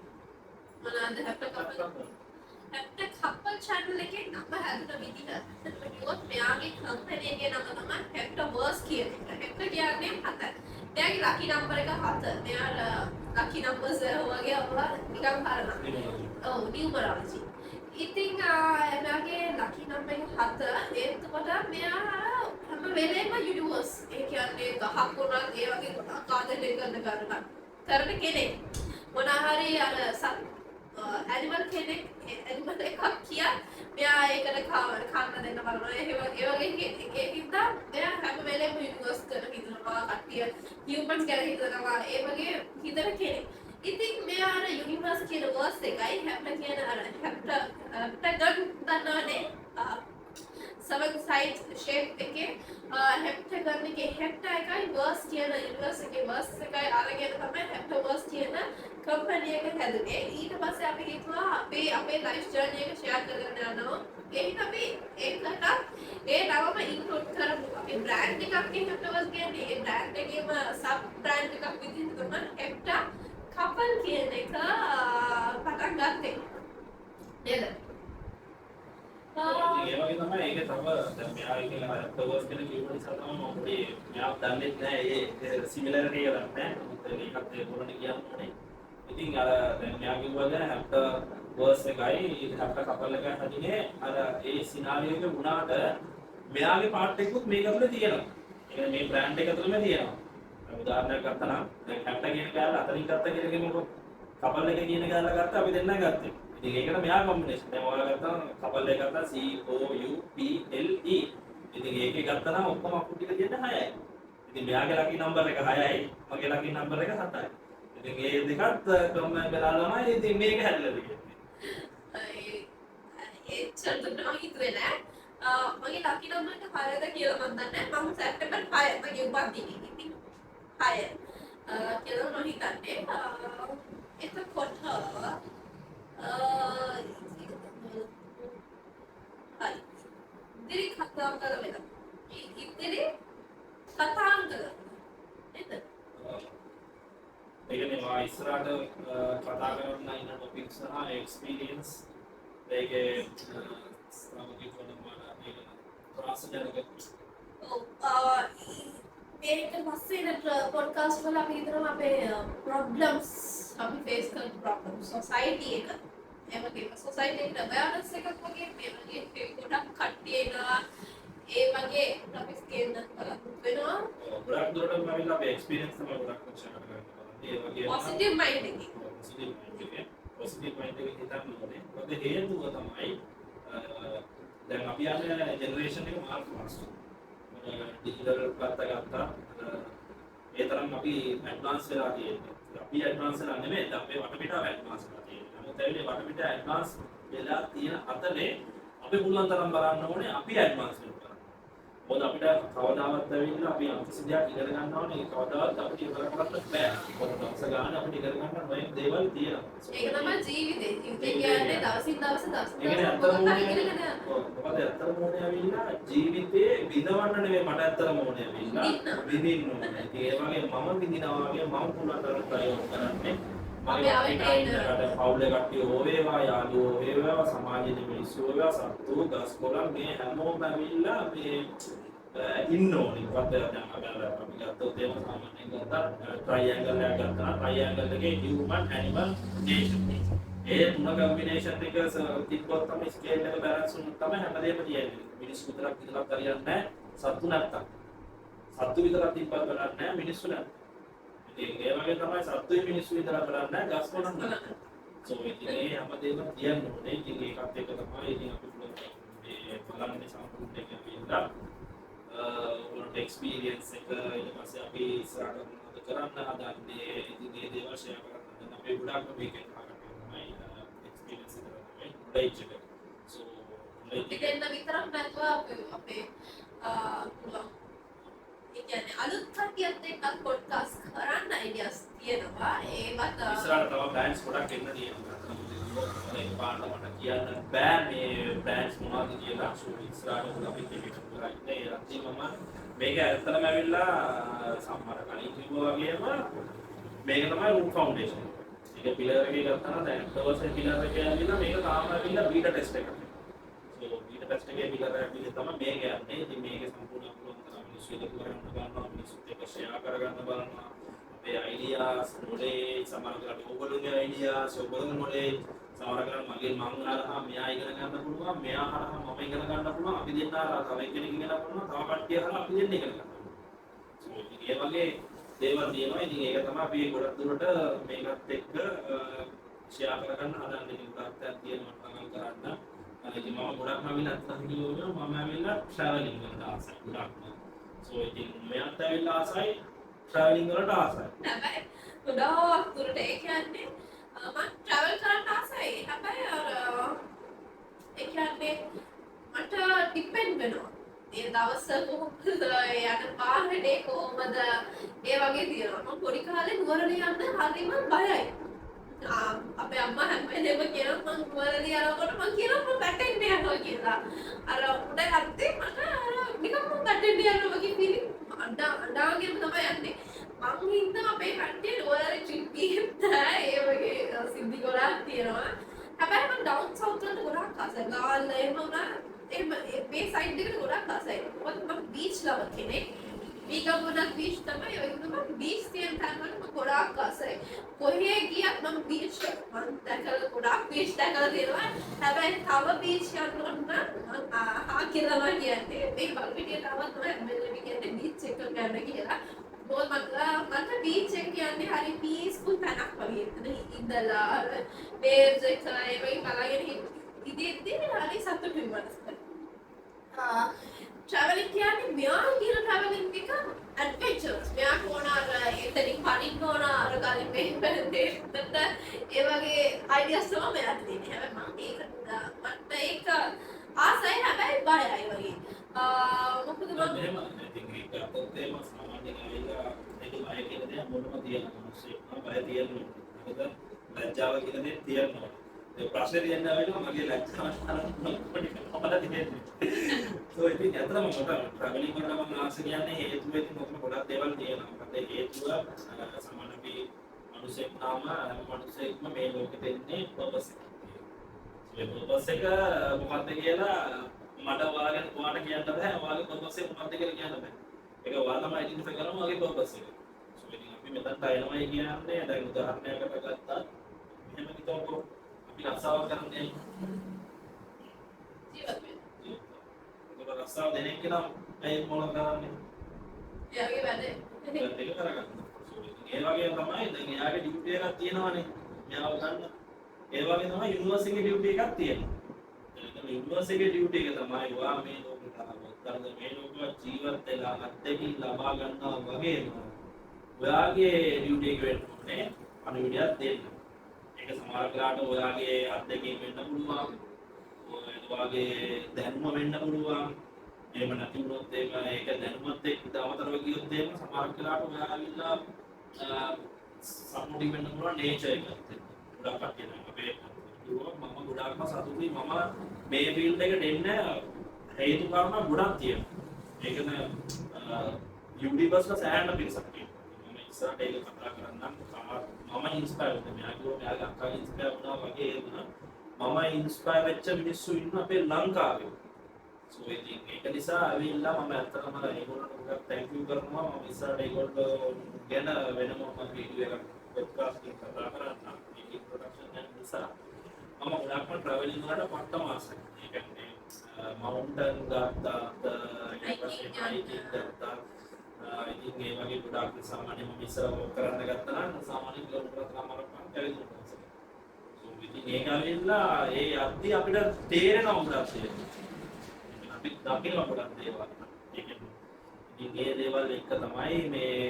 මොනවාද හැප්ට කපල් channel එකේ නම හදන විදිහ කිව්වොත් මෙයාගේ කම්පැනි එකේ නම තමයි හැප්ට වර්ස් කියන එක හැප්ට කියන්නේ 7 එයාගේ ලකි නම්බර් එක 7 මෙයා ලකි නම්බර්ස් වගේ අපලා නිකන් කරනවා ඔව් නියුමරොලොජි ඉතින් එයාගේ ලකි නම්බර් එක 7 එතකොට මෙයා හැම වෙලේම යුනිවර්ස් ඒ කියන්නේ ගහක් වුණත් ඒ වගේ ගොඩක් ආදරය කරන කෙනෙක් මොන හරි අර ඇනිමල් කෙනෙක් ඇනිමල් එකක් කියා මෙයා ඒකට කන්න දෙන්න බලනවා ඒ වගේ හින්දා මෙයා හැම වෙලේම යුනිවර්ස් ගැන හිතනවා කට්ටිය හියුමන්ස් ගැන හිතනවා ඒ වගේ හිතන කෙනෙක් ඉතින් මෙයා අර යුනිවර්ස් කියන වර්ස් එකයි හැප්ට කියන අර හැප්ට ගන් දන්නවනේ seven side shape එකේ හැප්ට ගන්න එකේ හැප්ට එකයි වර්ස් කියන යුනිවර්ස් එකේ වර්ස් එකයි අරගෙන තමයි හැප්ට වර්ස් කියන කම්පැනි එක හැදුනේ ඊට පස්සේ අපි හිතුවා අපේ ලයිෆ් ජර්නි එක ෂෙයා කරගෙන යනවා ඒත් අපි ඒකට ඒ නමම ඉන්ක්ලූඩ් කරමු අපි බ්‍රෑන්ඩ් එකක් හැප්ට වර්ස් කියන්නේ ඒ බ්‍රෑන්ඩ් එකේම සබ් බ්‍රෑන්ඩ් එකක් විදිහට තමයි හැප්ට කපල් කියන එක පටන් ගත්තේ නේද ඒ වගේ තමයි ඒක තව දැන් මෙයා කියලා හැප්ටවර්ස් කියන කීවර්ඩ් නිසා තමයි මම පොඩි මෙයා දන්නේ නැහැ ඒ සිමිලරිටි එක දන්නේ නැහැ ඒකත් ඒ පොරණ කියන්නේ ඉතින් අර දැන් මෙයා කිව්වද හැප්ටවර්ස් එකයි හැප්ට කපල් එකයි හදිනේ අර ඒ සිනාරියෝ එක වුණාට මෙයාගේ පාර්ට් එකකුත් මේක තුළ තියෙනවා ඒ මේ බ්‍රෑන්ඩ් එක තුළම තියෙනවා උදාහරණයක් ගත්තා නම් දැන් හැප්ට කියන කෑල්ල අතරින් ගත්ත කියලා කිව්වොත් කපල් එක කියන කෑල්ල ගත්තා අපි දෙන්නයි ගත්තේ ඉතින් ඒකට මෙයා කොම්බිනේෂන් දැන් ඔයාලා ගත්තා කපල් එක ගත්තා C O U P L E ඉතින් ඒකේ ගත්තා නම් ඔක්කොම අකුරු ටික දෙන්න 6යි ඉතින් මෙයාගේ ලකි නම්බර් එක 6යි මගේ ලකි නම්බර් එක 7යි ඉතින් මේ දෙකත් කම්බයින් කරලා තමයි ඉතින් මේක හැදලා තියෙන්නේ ඒ චර්තන හිතුවේ නෑ මගේ ලකි නම්බර් එක 6ද කියලා මම දන්නේ නැහැ මම සැප්තැම්බර් 6 මගේ උපන්දිනේ ඉතින් 6 කියලා මම හිතන්නේ එතකොට ඉතිරි කතාංකර වෙන ඉතිරි කතාංකර නේද ඒකනේ මා ඉස්සරහට කතා කරන්න ඉන්න ටොපික්ස් සහ එක්ස්පීරියන්ස් ඒකේ සාමූහික වුණාම ඒක ත්‍රාසජනක මේක පස්සේ පොඩ්කාස්ට් වල අපි හිතනවා අපේ ප්‍රොබ්ලම්ස් අපි ෆේස් කරන ප්‍රොබ්ලම්ස් සොසයිටි එක එමගේ සොසයිටි එකට අවයර්නස් එකක් වගේ මේ වගේ ගොඩක් කට්ටිය එනවා ඒ වගේ ටොපික්ස් කියන්න බලන්න වෙනවා ගොඩක් දුරට මම අපේ එක්ස්පීරියන්ස් තමයි ගොඩක් ෂෙයා කරන්නේ ඒ වගේ පොසිටිව් මයින්ඩ් එකේ පොසිටිව් මයින්ඩ් එකේ හිතන්න ඕනේ මොකද හේතුව තමයි දැන් අපි යන ජෙනරේෂන් එක මාර්ක් ඩිජිටල් පැත්ත ගත්තා ඒ තරම් අපි ඇඩ්වාන්ස් වෙලා තියෙන්නේ. අපි ඇඩ්වාන්ස් වෙලා නෙමෙයි අපේ වටපිටාව ඇඩ්වාන්ස් වෙලා තියෙන්නේ. නමුත් ඒ වටපිටාව ඇඩ්වාන්ස් වෙලා තියෙන අතරේ අපි පුළුවන් තරම් බලන්න ඕනේ අපි ඇඩ්වාන්ස් වෙන්න. මොකද අපිට කවදාවත් ඇවිල්ලා අපි අම්කිසි දෙයක් ඉගෙන ගන්නවා නේ කවදාවත් අපිට ඉවර කරන්න බෑ. මොකද දවස ගාන අපිට ඉගෙන ගන්න ඔය දේවල් තියෙනවා. ඒක තමයි ජීවිතේ. ජීවිතේ කියන්නේ දවසින් දවස මොකද ඇත්තම ඕනේ ඇවිල්ලා ජීවිතේ විඳවන්න නෙවෙයි මට ඇත්තම ඕනේ ඇවිල්ලා විඳින්න ඕනේ. ඒ වගේ මම විඳිනවා වගේ මම පුළුවන් තරම් ප්‍රයෝග කරන්නේ. පවුලේ කට්ටිය ඕවේවා යාළුවෝ ඕවේවා සමාජයේ මිනිස්සු ඕවේවා සත්තු ගස් කොළන් මේ හැමෝම ඇවිල්ලා මේ ඉන්න ඕනේ. මොකද දැන් අපි ගත්තොත් එහෙම සාමාන්‍යයෙන් ගත්තා ට්‍රයිඇන්ගල් එකක් ගත්තා. ට්‍රයිඇන්ගල් එකේ හියුමන් ඇනිමල් නේචර්. ඒ තුන කම්බිනේෂන් එක තිබ්බොත් තමයි ස්කේල් එක බැලන්ස් වුණොත් තමයි හැමදේම තියෙන්නේ. මිනිස්සු විතරක් විතරක් හරියන්නේ නැහැ. සත්තු නැත්තම්. සත්තු විතරක් තිබ්බත් බලන්නේ නැහැ මිනිස්සු නැත්තම්. ඒ වගේ තමයි සත්තුයි මිනිස්සු විතර බලන්නේ ගස් කොළන් නැහැ. සෝ ඉතින් මේ හැමදේම කියන්න ඕනේ. ඉතින් ඒකත් එක තමයි ඉතින් අපි මේ බලන්නේ සම්පූර්ණ එක වින්දා ඔයාලට එක්ස්පීරියන්ස් එක ඊට පස්සේ අපි ඉස්සරහට මොනවද කරන්න හදන්නේ ඉතින් මේ දේවල් ෂෙයා කරන්න අපි ගොඩාක් මේකෙන් තමයි එක්ස්පීරියන්ස් එක තමයි නොලෙජ් එක. සෝ ඒකෙන් විතරක් නැතුව අපේ ඒ කියන්නේ අලුත් කට්ටියත් එක්ක පොඩ්කාස්ට් කරන්න අයිඩියාස් තියෙනවා. ඒවත් ඉස්සරහට තව බ්‍රෑන්ඩ්ස් ගොඩක් එන්න තියෙනවා. ඒක පාඩම මට කියන්න බෑ මේ බ්‍රෑන්ඩ්ස් මොනවද කියලා. ඉස්සරහට අපි දෙකට කරා ඉන්නේ. ඒ අන්තිමම මේක ඇත්තටම ඇවිල්ලා සම්මාර කලින් කිව්වා වගේම මේක තමයි රූට් ෆවුන්ඩේෂන්. ඒක පිලර් එකේ ගත්තා නම් දැන් ෆස්ට් පිලර් එකේ ඇවිල්ලා මේක තාම ඇවිල්ලා බීටා ටෙස්ට් එකක්. සෝ බීටා ටෙස්ට් එකේ පිලර් ඇවිල්ලා තමයි මේක යන්නේ. ඉතින් මේක සම්පූර්ණ පුළුවන් තරම් මිනිස්සු එක කරන්න බලනවා. මිනිස්සුත් එක්ක ෂෙයා කරගන්න බලනවා. අපේ අයිඩියාස් මොලේ සමහර කරලා ඔයගොල්ලෝගේ අයිඩියාස් ඔයගොල්ලෝගේ මොලේ සමහර කරලා මගේ මම හරහා මෙයා ඉගෙන ගන්න පුළුවන්. මෙයා හරහා මම ඉගෙන ගන්න පුළුවන්. අපි දෙන්න හරහා තව කෙනෙක් ඉගෙන ගන්න පුළුවන්. තව කට්ටිය හරහා අපි දෙන්න ඉගෙන ගන්න පුළුවන්. සෝ ඉතින් ඒ වගේ දේවල් තියෙනවා. ඉතින් ඒක තමයි අපි ගොඩක් දුරට මේකත් එක්ක ෂෙයා කරගන්න හදන්නේ. ගොඩක් තියෙනවා තමයි කරන්න. ඉතින් මම ගොඩක්ම ඇවිල්ලා අත්දැකීම් කියනවා. මම ඇවිල්ලා ට්‍රැවලින් වලට ආසයි ගොඩක්ම. සෝ ඉතින් මෙයාත් ඇවිල්ලා ආසයි ට්‍රැවලින් වලට ආසයි. හැබැයි ගොඩාක් දුරට ඒ කියන්නේ මම ට්‍රැවල් කරන්න ආසයි. හැබැයි ඒ කියන්නේ මට ඩිපෙන්ඩ් වෙනවා. ඒ දවස් කොහොමද යන පාරේ කොහොමද ඒ වගේ තියෙනවා. මම පොඩි කාලේ නුවරට යන්න හරිම බයයි. අපේ අම්මා හැම වෙලේම කියනවා මම නුවරට යනකොට මම කියනවා මම වැටෙන්න යනවා කියලා. අර උඩ යද්දී මට නිකන් මම වැටෙන්න යනවා වගේ ෆීලිං අඬාගෙන තමයි යන්නේ. මං හින්දා අපේ කට්ටිය නුවරට ට්‍රිප් ගිහින් ඒ වගේ සිද්ධි ගොඩාක් තියෙනවා. හැබැයි මම ඩවුන් සවුත් වලට ගොඩාක් ආසයි. ගාල්ල එහෙම වුණා එහෙම මේ සයිඩ් එකට ගොඩාක් ආසයි. මොකද මම බීච් ලවර් කෙනෙක්. මීගමුණක් බීච් තමයි ඒ වගේ මම බීච් තියෙන තැන් වල මම ගොඩාක් ආසයි. කොහේ ගියත් මම බීච් මම දැකලා ගොඩාක් බීච් දැකලා තියෙනවා. හැබැයි තව බීච් යන්න ඕන නම් කියලා කියන්නේ මේ බලපිටිය තවත් මම කියන්නේ බීච් එක ගන්න කියලා. මොකද මට බීච් එක කියන්නේ හරි පීස්ෆුල් තැනක් වගේ. එතන ඉඳලා වේව්ස් එක ඒ වගේ බලගෙන ඉඳිද්දී හරි සතුටුයි මනසට. ට්‍රැවලින් කියන්නේ මෙයා කියන ට්‍රැවලින් එක ඇඩ්වෙන්චර්ස්. මෙයාට ඕන අර එතනින් පනින්න ඕන අර ගලින් මෙහෙම දෙන්න ඒ වගේ අයිඩියාස් තමයි මෙයාට තියෙන්නේ. හැබැයි මට ඒක ආසයි හැබැයි බයයි වගේ. මොකද මම එහෙම ඉතින් ඒක අපතේ මම සාමාන්‍යයෙන් ඇවිල්ලා ඒක බය කියලා දෙයක් මොනවද තියෙනවා මිනිස්සු බය තියෙනවා. මොකද ලැජ්ජාව කියලා දෙයක් තියෙනවා. ඒ ප්‍රශ්නේ තියෙන වෙලාව මගේ ලැජ්ජාව පොඩි කමලා තියෙන්නේ. සෝ ඉතින් අතරම මට ට්‍රැවලින් කරනවා මම ආස කියන්නේ හේතුව ඉතින් මොකද ගොඩක් දේවල් තියෙනවා. මොකද හේතුව සාමාන්‍ය අපි මිනිස්සෙක් නාම මිනිස්සෙක්ම මේ ලෝකෙට එන්නේ පර්පස් එක. ඒ පර්පස් එක මොකක්ද කියලා මට ඔයාලට කියන්න බෑ. ඔයාලගේ පර්පස් එක මොකක්ද කියලා කියන්න බෑ. ඒක ඔයාලම අයිඩෙන්ටිෆයි කරනවා ඔයාලගේ පර්පස් එක. සෝ ඉතින් අපි මෙතනට එනවයි කියන්නේ දැන් උදාහරණයකට ගත්තා. එහෙම හිතමුකෝ අපි රස්සාව කරන්නේ ජීවත් වෙන්න. ඒක රස්සාව දෙන එක නම් ඒ මොන කරන්නේ? එයාගේ වැඩේ. ඒක කරගන්න. ඒ වගේ තමයි දැන් එයාගේ ඩියුටි එකක් තියෙනවානේ. මෙයාව ගන්න. ඒ වගේ තමයි යුනිවර්සිටි ඩියුටි එකක් තියෙනවා. යුනිවර්සිටි ඩියුටි එක තමයි ඔයා මේ ලෝකෙට ආවොත් මේ ලෝකෙ ජීවත් වෙලා අත්දැකීම් ලබා ගන්නවා වගේම ඔයාගේ ඩියුටි එක වෙන්න ඕනේ පණිවිඩයක් දෙන්න. ඒක සමහර වෙලාවට ඔයාගේ අත්දැකීම් වෙන්න පුළුවන්. ඔයාගේ දැනුම වෙන්න පුළුවන්. එහෙම නැති වුණොත් ඒක දැනුමත් එක්ක අවතරව ගියොත් එහෙම සමහර වෙලාවට ඔයා ඇවිල්ලා සම්මුති වෙන්න පුළුවන් නේචර් එකත් එක්ක. ගොඩක් කට්ටිය නම් අපේ කිව්වා මම ගොඩාක්ම සතුටුයි මම මේ ෆීල්ඩ් එකට එන්න හේතු කාරණා ගොඩක් තියෙනවා. ඒකන යුනිවර්ස්ලා සෑහෙන පිරිසක් තියෙනවා. මම ඉස්සරහට ඒක කතා කරන්නම්. මම ඉන්ස්පයර් වෙනවා. මෙයා කිව්වා මෙයාගේ අක්කා ඉන්ස්පයර් වුණා වගේ ඒ වුණා. මම ඉන්ස්පයර් වෙච්ච මිනිස්සු ඉන්න අපේ ලංකාවේ. සෝ ඉතින් ඒක නිසා ඇවිල්ලා මම ඇත්තටම ඒගොල්ලන්ට ගොඩක් තැන්ක් යූ කරනවා. මම ඉස්සරහට ඒගොල්ලෝ ගැන වෙනම මම වීඩියෝ එකක් පොඩ්කාස්ට් එකක් කතා කරන්නම්. මේක ඉන්ට්‍රොඩක්ෂන් එක නිසා මම ගොඩක්ම ට්‍රැවලින් වලට පට්ට මාසයි. ඒ කියන්නේ මවුන්ටන් ගත්තා, ඊට පස්සේ හයිකින් ගත්තා. ඉතින් ඒ වගේ ගොඩක් සාමාන්‍ය මම ඉස්සර වොක් කරන්න ගත්තා නම් සාමාන්‍ය කිලෝමීටර් 3මාරක් පැවිදි වුණා. සෝ ඉතින් ඒක ඇවිල්ලා ඒ අද්දි අපිට තේරෙනවා ගොඩක් දේවල්. අපි දකිනවා ගොඩක් දේවල්. ඒක ඉතින් ඒ දේවල් එක තමයි මේ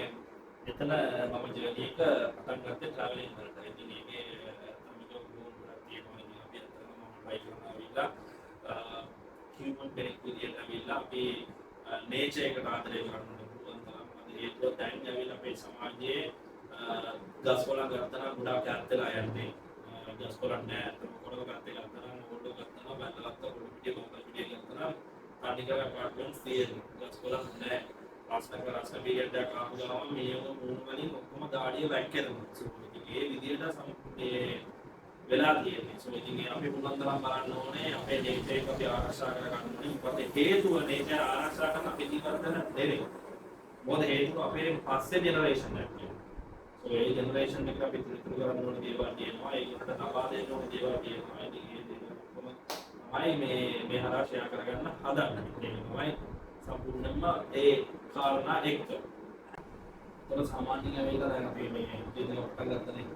එතන මම ජර්නි එක පටන් ගත්තේ ට්‍රැවලින් වලට. ඉතින් ඒකේ human කෙනෙක් විදියට ඇවිල්ලා අපි නේචර් එකට ආදරය කරන්න පුළුවන් තරම් අද හේතුව දැන් ඇවිල්ලා අපේ සමාජයේ ගස් කොළන් ගත්තා නම් ගොඩාක් ඇත්තලා යන්නේ ගස් කොළන් නැහැ කොළන් ගත්තා නම් ඕඩෝ ගත්තා නම් බැලලත් පොඩි පිටිය මොකද පිටිය ගත්තා නම් පාටිකල අපාර්ට්මන්ට්ස් තියෙනවා ගස් කොළන් නැහැ රාස්න පීරියඩ් එකක් ආපු ගමන් මේව මූණ වලින් ඔක්කොම දාඩිය වැක්කෙනවා ඒ විදියට මේ වෙලා තියෙන්නේ. සෝ ඉතින් අපි පුළුවන් තරම් බලන්න ඕනේ අපේ නේචර් එක අපි ආරක්ෂා කර ගන්න ඕනේ. මොකද හේතුව නේචර් ආරක්ෂා කරන පිළිකරදන නෙවෙයි. මොකද හේතුව අපේ පස්සේ ජෙනරේෂන් එකක්. සෝ ඒ ජෙනරේෂන් එක අපි ඉතුරු කරන්න ඕනේ දේවල් තියෙනවා. ඒකට ලබා දෙන්න ඕනේ දේවල් තියෙනවා. ඉතින් ඒ දේවල් කොහොම තමයි මේ ආරක්ෂා කරගන්න හදන්නේ. ඒක තමයි සම්පූර්ණයෙන්ම ඒ කාරණා එක්ක. ඒක සාමාන්‍යයෙන් මේක දැන් අපි මේ ඉතින් පටන් ගන්නනේ.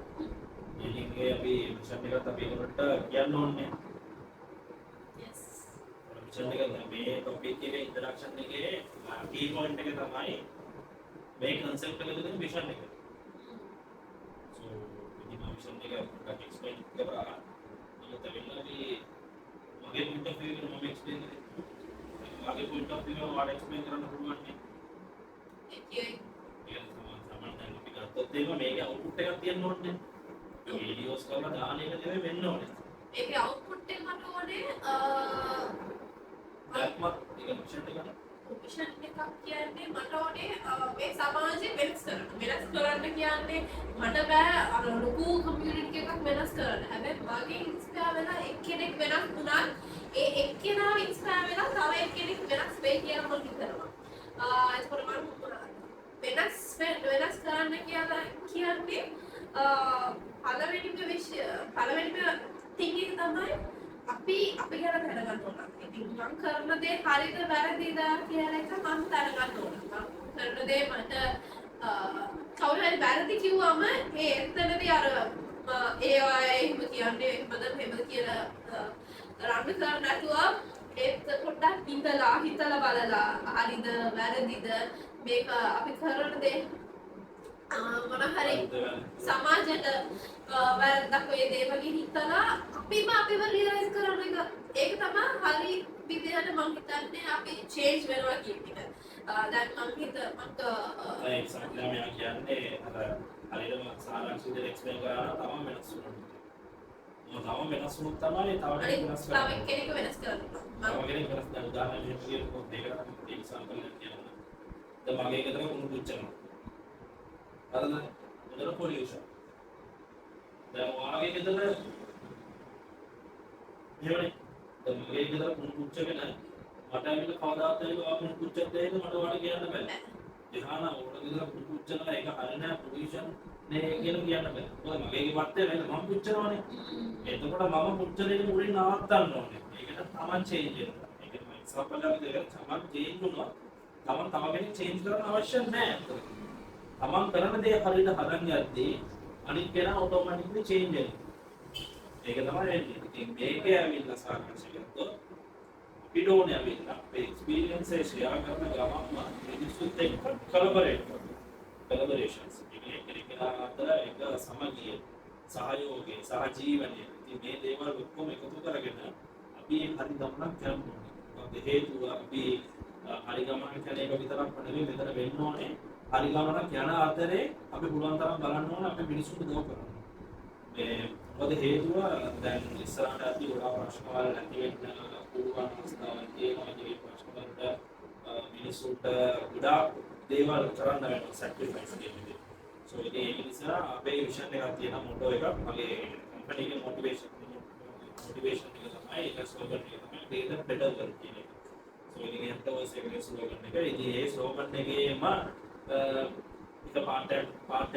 ඉතින්ගේ අපි මිෂන් එකත් අපි ඒකට කියන්න ඕනේ. yes මිෂන් එක මේ ටොපික් එකේ ඉන්ට්‍රොඩක්ෂන් එකේ කී පොයින්ට් එක තමයි මේ කන්සෙප්ට් එක දෙන මිෂන් එක. සෝ ඉතින් මිෂන් එක පොඩ්ඩක් එක්ස්ප්ලেইন කරලා ඊට වෙලා අපි මගේ පොයින්ට් ඔෆ් view එක මම එක්ස්ප්ලেইন කරේ. මගේ පොයින්ට් ඔෆ් view එක වාට එක්ස්ප්ලেইন කරන්න පුළුවන් නේ. ඒක සාමාන්‍යයෙන් අපි ගත්තොත් එහෙම මේකේ අවුට්පුට් එකක් තියෙන්න ඕනේ. වීඩියෝස් කරලා දාන එක නෙවෙයි වෙන්න ඕනේ. ඒකේ අවුට්පුට් එක මට ඕනේ දැක්මත් ඒක මිෂන් එකක්. මිෂන් එකක් කියන්නේ මට ඕනේ මේ සමාජය වෙනස් කරන්න. වෙනස් කරන්න කියන්නේ මට බෑ අර ලොකු කමියුනිටි එකක් වෙනස් කරන්න. හැබැයි මගේ ඉන්ස්පයර් වෙලා එක්කෙනෙක් වෙනස් වුණා. ඒ එක්කෙනාව ඉන්ස්පයර් වෙලා තව එක්කෙනෙක් වෙනස් වෙයි කියලා මම හිතනවා. ඒකෝර මම වෙනස් කරන්න කියලා කියන්නේ පළවෙනිම තිංගින් තමයි අපි ගැන දැනගන්න ඕන. ඉතින් මම කරන දේ හරිද වැරදිද කියන එක මම දැනගන්න ඕන. මම කරන දේ මට කවුරු හරි වැරදි කිව්වම ඒ එතනදී අර එහෙම කියන්නේ එහෙමද කියලා රණ්ඩු කරන්න නැතුව ඒත් පොඩ්ඩක් හිතලා බලලා හරිද වැරදිද මේක අපි කරන දේ මොන හරි සමාජයට වැරද්දක් ඔය දේ වගේ හිතලා අපිව රියලයිස් කරන එක ඒක තමයි හරි විදිහට මම හිතන්නේ අපි චේන්ජ් වෙනවා කියන එක. දැන් මම එක්සැක්ට්ලි මම කියන්නේ අර හරියටම සාරාංශ විදිහට එක්ස්ප්ලেইন කරනවා තමයි වෙනස් වෙනවා. තව වෙනස් වුණොත් තමයි තව කෙනෙක් වෙනස් කරනවා. තව කෙනෙක් වෙනස් දැන් උදාහරණයක් විදිහට දෙකකට එක්සැම්පල් එකක් කියනවා. දැන් මගේ ගෙදර කුණු පුච්චනවා. හරිද? ගෙදර පොලියුෂන්. දැන් වාගේ ගෙදර එහෙමනේ. දැන් මගේ ගෙදර කුණු පුච්චගෙන මට ඇවිල්ලා කවදාවත් ඇවිල්ලා කුණු පුච්චත් දෙන්න මට වාට කියන්න බෑ. එහාන ඕන ගෙදර කුණු පුච්චනවා ඒක හරිය නෑ පොලියුෂන් නේ කියලා කියන්න බෑ. මොකද මගේ වත්තේ වෙන මම පුච්චනවානේ. එතකොට මම පුච්චලේ මුලින් නවත්තන්න ඕනේ. ඒකට තමන් චේන්ජ් වෙනවා. ඒක තමයි එක්සැම්පල් එකක් දෙක තමන් චේන්ජ් වුණා. තමන් තව කෙනෙක් චේන්ජ් කරන්න අවශ්‍ය නැහැ. තමන් කරන දේ හරියට හදන් යද්දී අනිත් කෙනා ඔටෝමැටිකලි චේන්ජ් වෙනවා. ඒක තමයි වෙන්නේ. ඉතින් මේකේ ඇවිල්ලා සාකච්ඡා කරද්දී අපිට ඕනේ ඇවිල්ලා අපේ එක්ස්පීරියන්ස් එක ෂෙයා කරන ගමන්ම මිනිස්සුත් එක්ක කොලැබොරේට් කරනවා. කොලැබොරේෂන්ස් කෙනෙකුලා අතර එක සමගිය සහයෝගය සහජීවනය ඉතින් මේ දේවල් ඔක්කොම එකතු කරගෙන අපි හරි ගමනක් යන්න ඕනේ. මොකද හේතුව අපි හරි ගමනක් යන එක විතරක් නෙවෙයි මෙතන වෙන්න ඕනේ. හරි ගමනක් යන අතරේ අපි පුළුවන් තරම් බලන්න ඕනේ අපි මිනිස්සුන්ට උදව් කරන්න. මේ මොකද හේතුව දැන් ඉස්සරහට අපි ගොඩාක් ප්‍රශ්න වල නැති වෙන්න පුළුවන් අවස්ථාවක් තියෙනවා. ඒ ප්‍රශ්න වලට මිනිස්සුන්ට ගොඩාක් දේවල් කරන්න වෙනවා සැක්‍රිෆයිස් කියන්නේ. So ඉතින් ඒ නිසා අපේ විෂන් එකක් තියෙනවා මොටෝ එකක් මගේ කම්පැනි එකේ මොටිවේෂන් එක තමයි ඒක ස්ලෝගන් එක තමයි greater better work කියන එක. So ඉතින් ඒකට ඔය සෙකන්ඩ් ස්ලෝගන් එක. ඉතින් ඒ ස්ලෝගන් එකේම එක පාර්ට්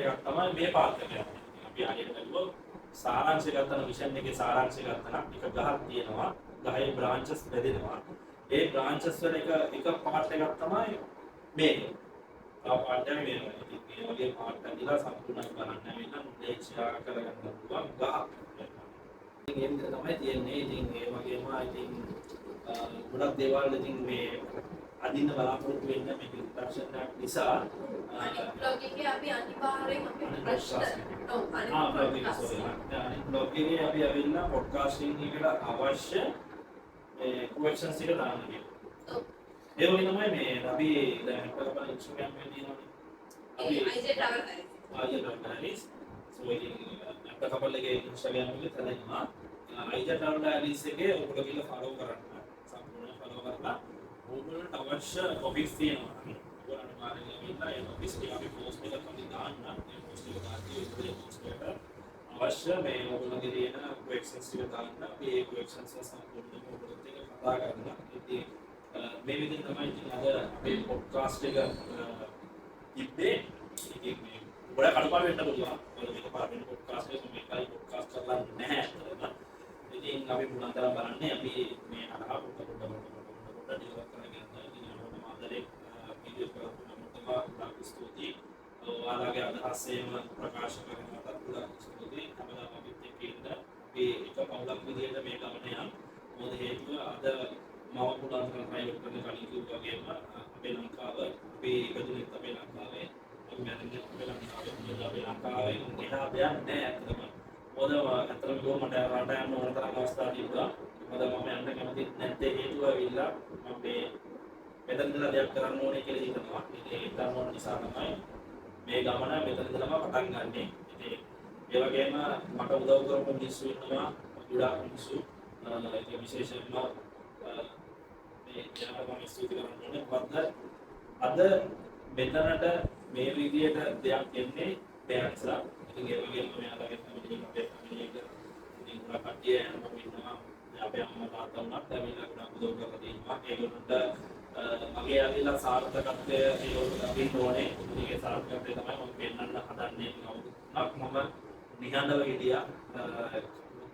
එකක් තමයි මේ පාර්ට් එක. අපි හරියට බලුවොත් සාරාංශය ගන්න විෂන් එකේ සාරාංශය ගන්න එක ගහක් තියෙනවා. ගහේ බ්‍රාන්චස් බෙදෙනවා. ඒ බ්‍රාන්චස් වල එක පාර්ට් එකක් තමයි මේක. පාර්ට් එක මේවා. ඉතින් මේ වගේ පාර්ට් එකක් දිලා සම්පූර්ණ කරන්න වෙන උදේශා කරගන්න පුළුවන් ගහ. ඉතින් ඒ විදිහට තමයි තියෙන්නේ. ඉතින් ඒ වගේම ඉතින් ගොඩක් දේවල් ඉතින් මේ අදින්න බලාපොරොත්තු වෙන්න මේ ඉන්ස්ට්‍රක්ෂන් එක නිසා බ්ලොග් එකේ අපි අනිවාර්යෙන් අපේ ප්‍රශ්න බ්ලොග් එකේ අපි අවිල්ලා පොඩ්කාස්ටිං එකට අවශ්‍ය මේ ක්වෙස්චන්ස් ටික දාන්න කියනවා. ඒ වගේ තමයි මේ අපි දැන් අපේ ඉන්ස්ටාග්‍රෑම් එකේ තියෙනවානේ. අපි IJ so ඉතින් අපේ කපල් එකේ ඉන්ස්ටාග්‍රෑම් එකේ තැනෙනවා. IJ එකේ ඔයගොල්ලෝ කියලා ෆලෝ කරන්න. සම්පූර්ණ ෆලෝ කරලා ඔයගොල්ලන්ට අවශ්‍ය ටොපික්ස් තියෙනවා. ඔයගොල්ලෝ අනිවාර්යෙන් ඉන්න ඒ ටොපික්ස් ටික අපි පෝස්ට් එකක් අපි දාන්න. ඒ පෝස්ට් එක දාලා ඒ පෝස්ට් එකට අවශ්‍ය මේ ඔයගොල්ලෝගේ තියෙන ක්වෙස්චන්ස් ටික දාන්න. අපි ඒ ක්වෙස්චන්ස් සම්පූර්ණයෙන්ම ඔයගොල්ලොත් එක්ක කතා කරනවා. ඉතින් මේ විදිහට තමයි ඉතින් අද අපේ පොඩ්කාස්ට් එක ඉබ්බේ ඉතින් මේ ගොඩක් අඩුපාඩු වෙන්න පුළුවන්. මොකද මේක පාරමිත පොඩ්කාස්ට් එක මේකයි පොඩ්කාස්ට් කරලා නැහැ. ඉතින් අපි පුළුවන් තරම් බලන්නේ අපි මේ අහලා පොඩ ඩිවලොප් කරගෙන ඉතින් අපිට ආදරේ වීඩියෝ කරලා ගොඩක් ස්තුතියි. ඔයාලගේ අදහසේම ප්‍රකාශ කරනවට ගොඩක් ස්තුතියි. හැමදාම අපිත් එක්ක ඉන්න අපි එක පවුලක් විදිහට මේ ගමන යන මොකද හේතුව අද මම පුළුවන් තරම් ප්‍රයෝග කරන කලින් කිව්වා වගේම අපේ ලංකාව අපි එකතුනෙත් අපේ ලංකාවේ අපි මැදින් අපේ ලංකාවේ එහා දෙයක් නැහැ අතනම. මොකද අතරම ගෝ මට රට යන්න ඕන තරම් අවස්ථා තිබුණා. මොකද මම යන්න කැමති නැත්තේ හේතුව ඇවිල්ලා මම මේ මෙතන ඉඳලා දෙයක් කරන්න ඕනේ කියලා හිතනවා. ඒක කරන්න ඕන නිසා තමයි මේ ගමන මෙතන ඉඳලාම පටන් ගන්නෙ. ඉතින් ඒ වගේම මට උදව් කරපු මිනිස්සු ඉන්නවා ගොඩාක් මිනිස්සු. ඒක විශේෂයෙන්ම මේ ජනතාව මම ස්තුති කරන්න ඕනේ. මොකද අද මෙතනට මේ විදියට දෙයක් එන්නේ දැනසලා. ඉතින් ඒ වගේම මෙයාලගේ ෆැමිලි අපේ ෆැමිලි එක ඉතින් ගොඩක් කට්ටිය යනවා ඉන්නවා. අපේ අම්මා තාත්තා උනත් ඇවිල්ලා ගොඩක් උදව් කරලා තියෙනවා. ඒගොල්ලන්ට මගේ ඇවිල්ලා සාර්ථකත්වය ඒගොල්ලෝ දකින්න ඕනේ. ඉතින් ඒ සාර්ථකත්වය තමයි මම පෙන්නන්න හදන්නේ. නමුත් මම නිහඬව හිටියා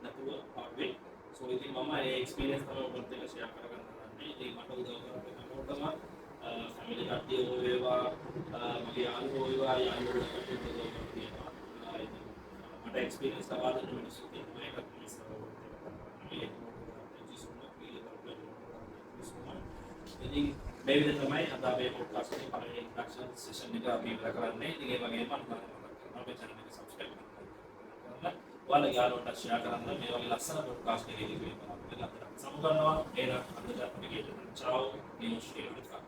නැතුව පාඩුවේ. So ඉතින් මම ඒ එක්ස්පීරියන්ස් තමයි ඔයගොල්ලොත් එක්ක ෂෙයා කරගන්න හදන්නේ. ඉතින් මට උදව් කරපු හැමෝටම ෆැමිලි කට්ටිය හෝ වේවා මගේ යාළුවෝ වේවා යාළුවෝ කට්ටිය උදව් කරලා තියෙනවා. ඉතින් මට එක්ස්පීරියන්ස් ලබා දෙන්න මිනිස්සු තියෙනවා. ඒකත් මිනිස්සු ඉතින් මේ විදිහට තමයි අද අපේ පොඩ්කාස්ට් එකේ පළවෙනි ඉන්ට්‍රොඩක්ෂන් සෙෂන් එක අපි ඉවර කරන්නේ. ඉතින් ඒ වගේම අපේ channel එක subscribe කරන්න. ඔයාලා යාළුවන්ට share කරන්න. මේ වගේ ලස්සන පොඩ්කාස්ට් එකක ඉදිරියට අපි සමු ගන්නවා. එහෙනම් අදට අපි කියනවා ciao නියුස් ශ්‍රී ලංකා.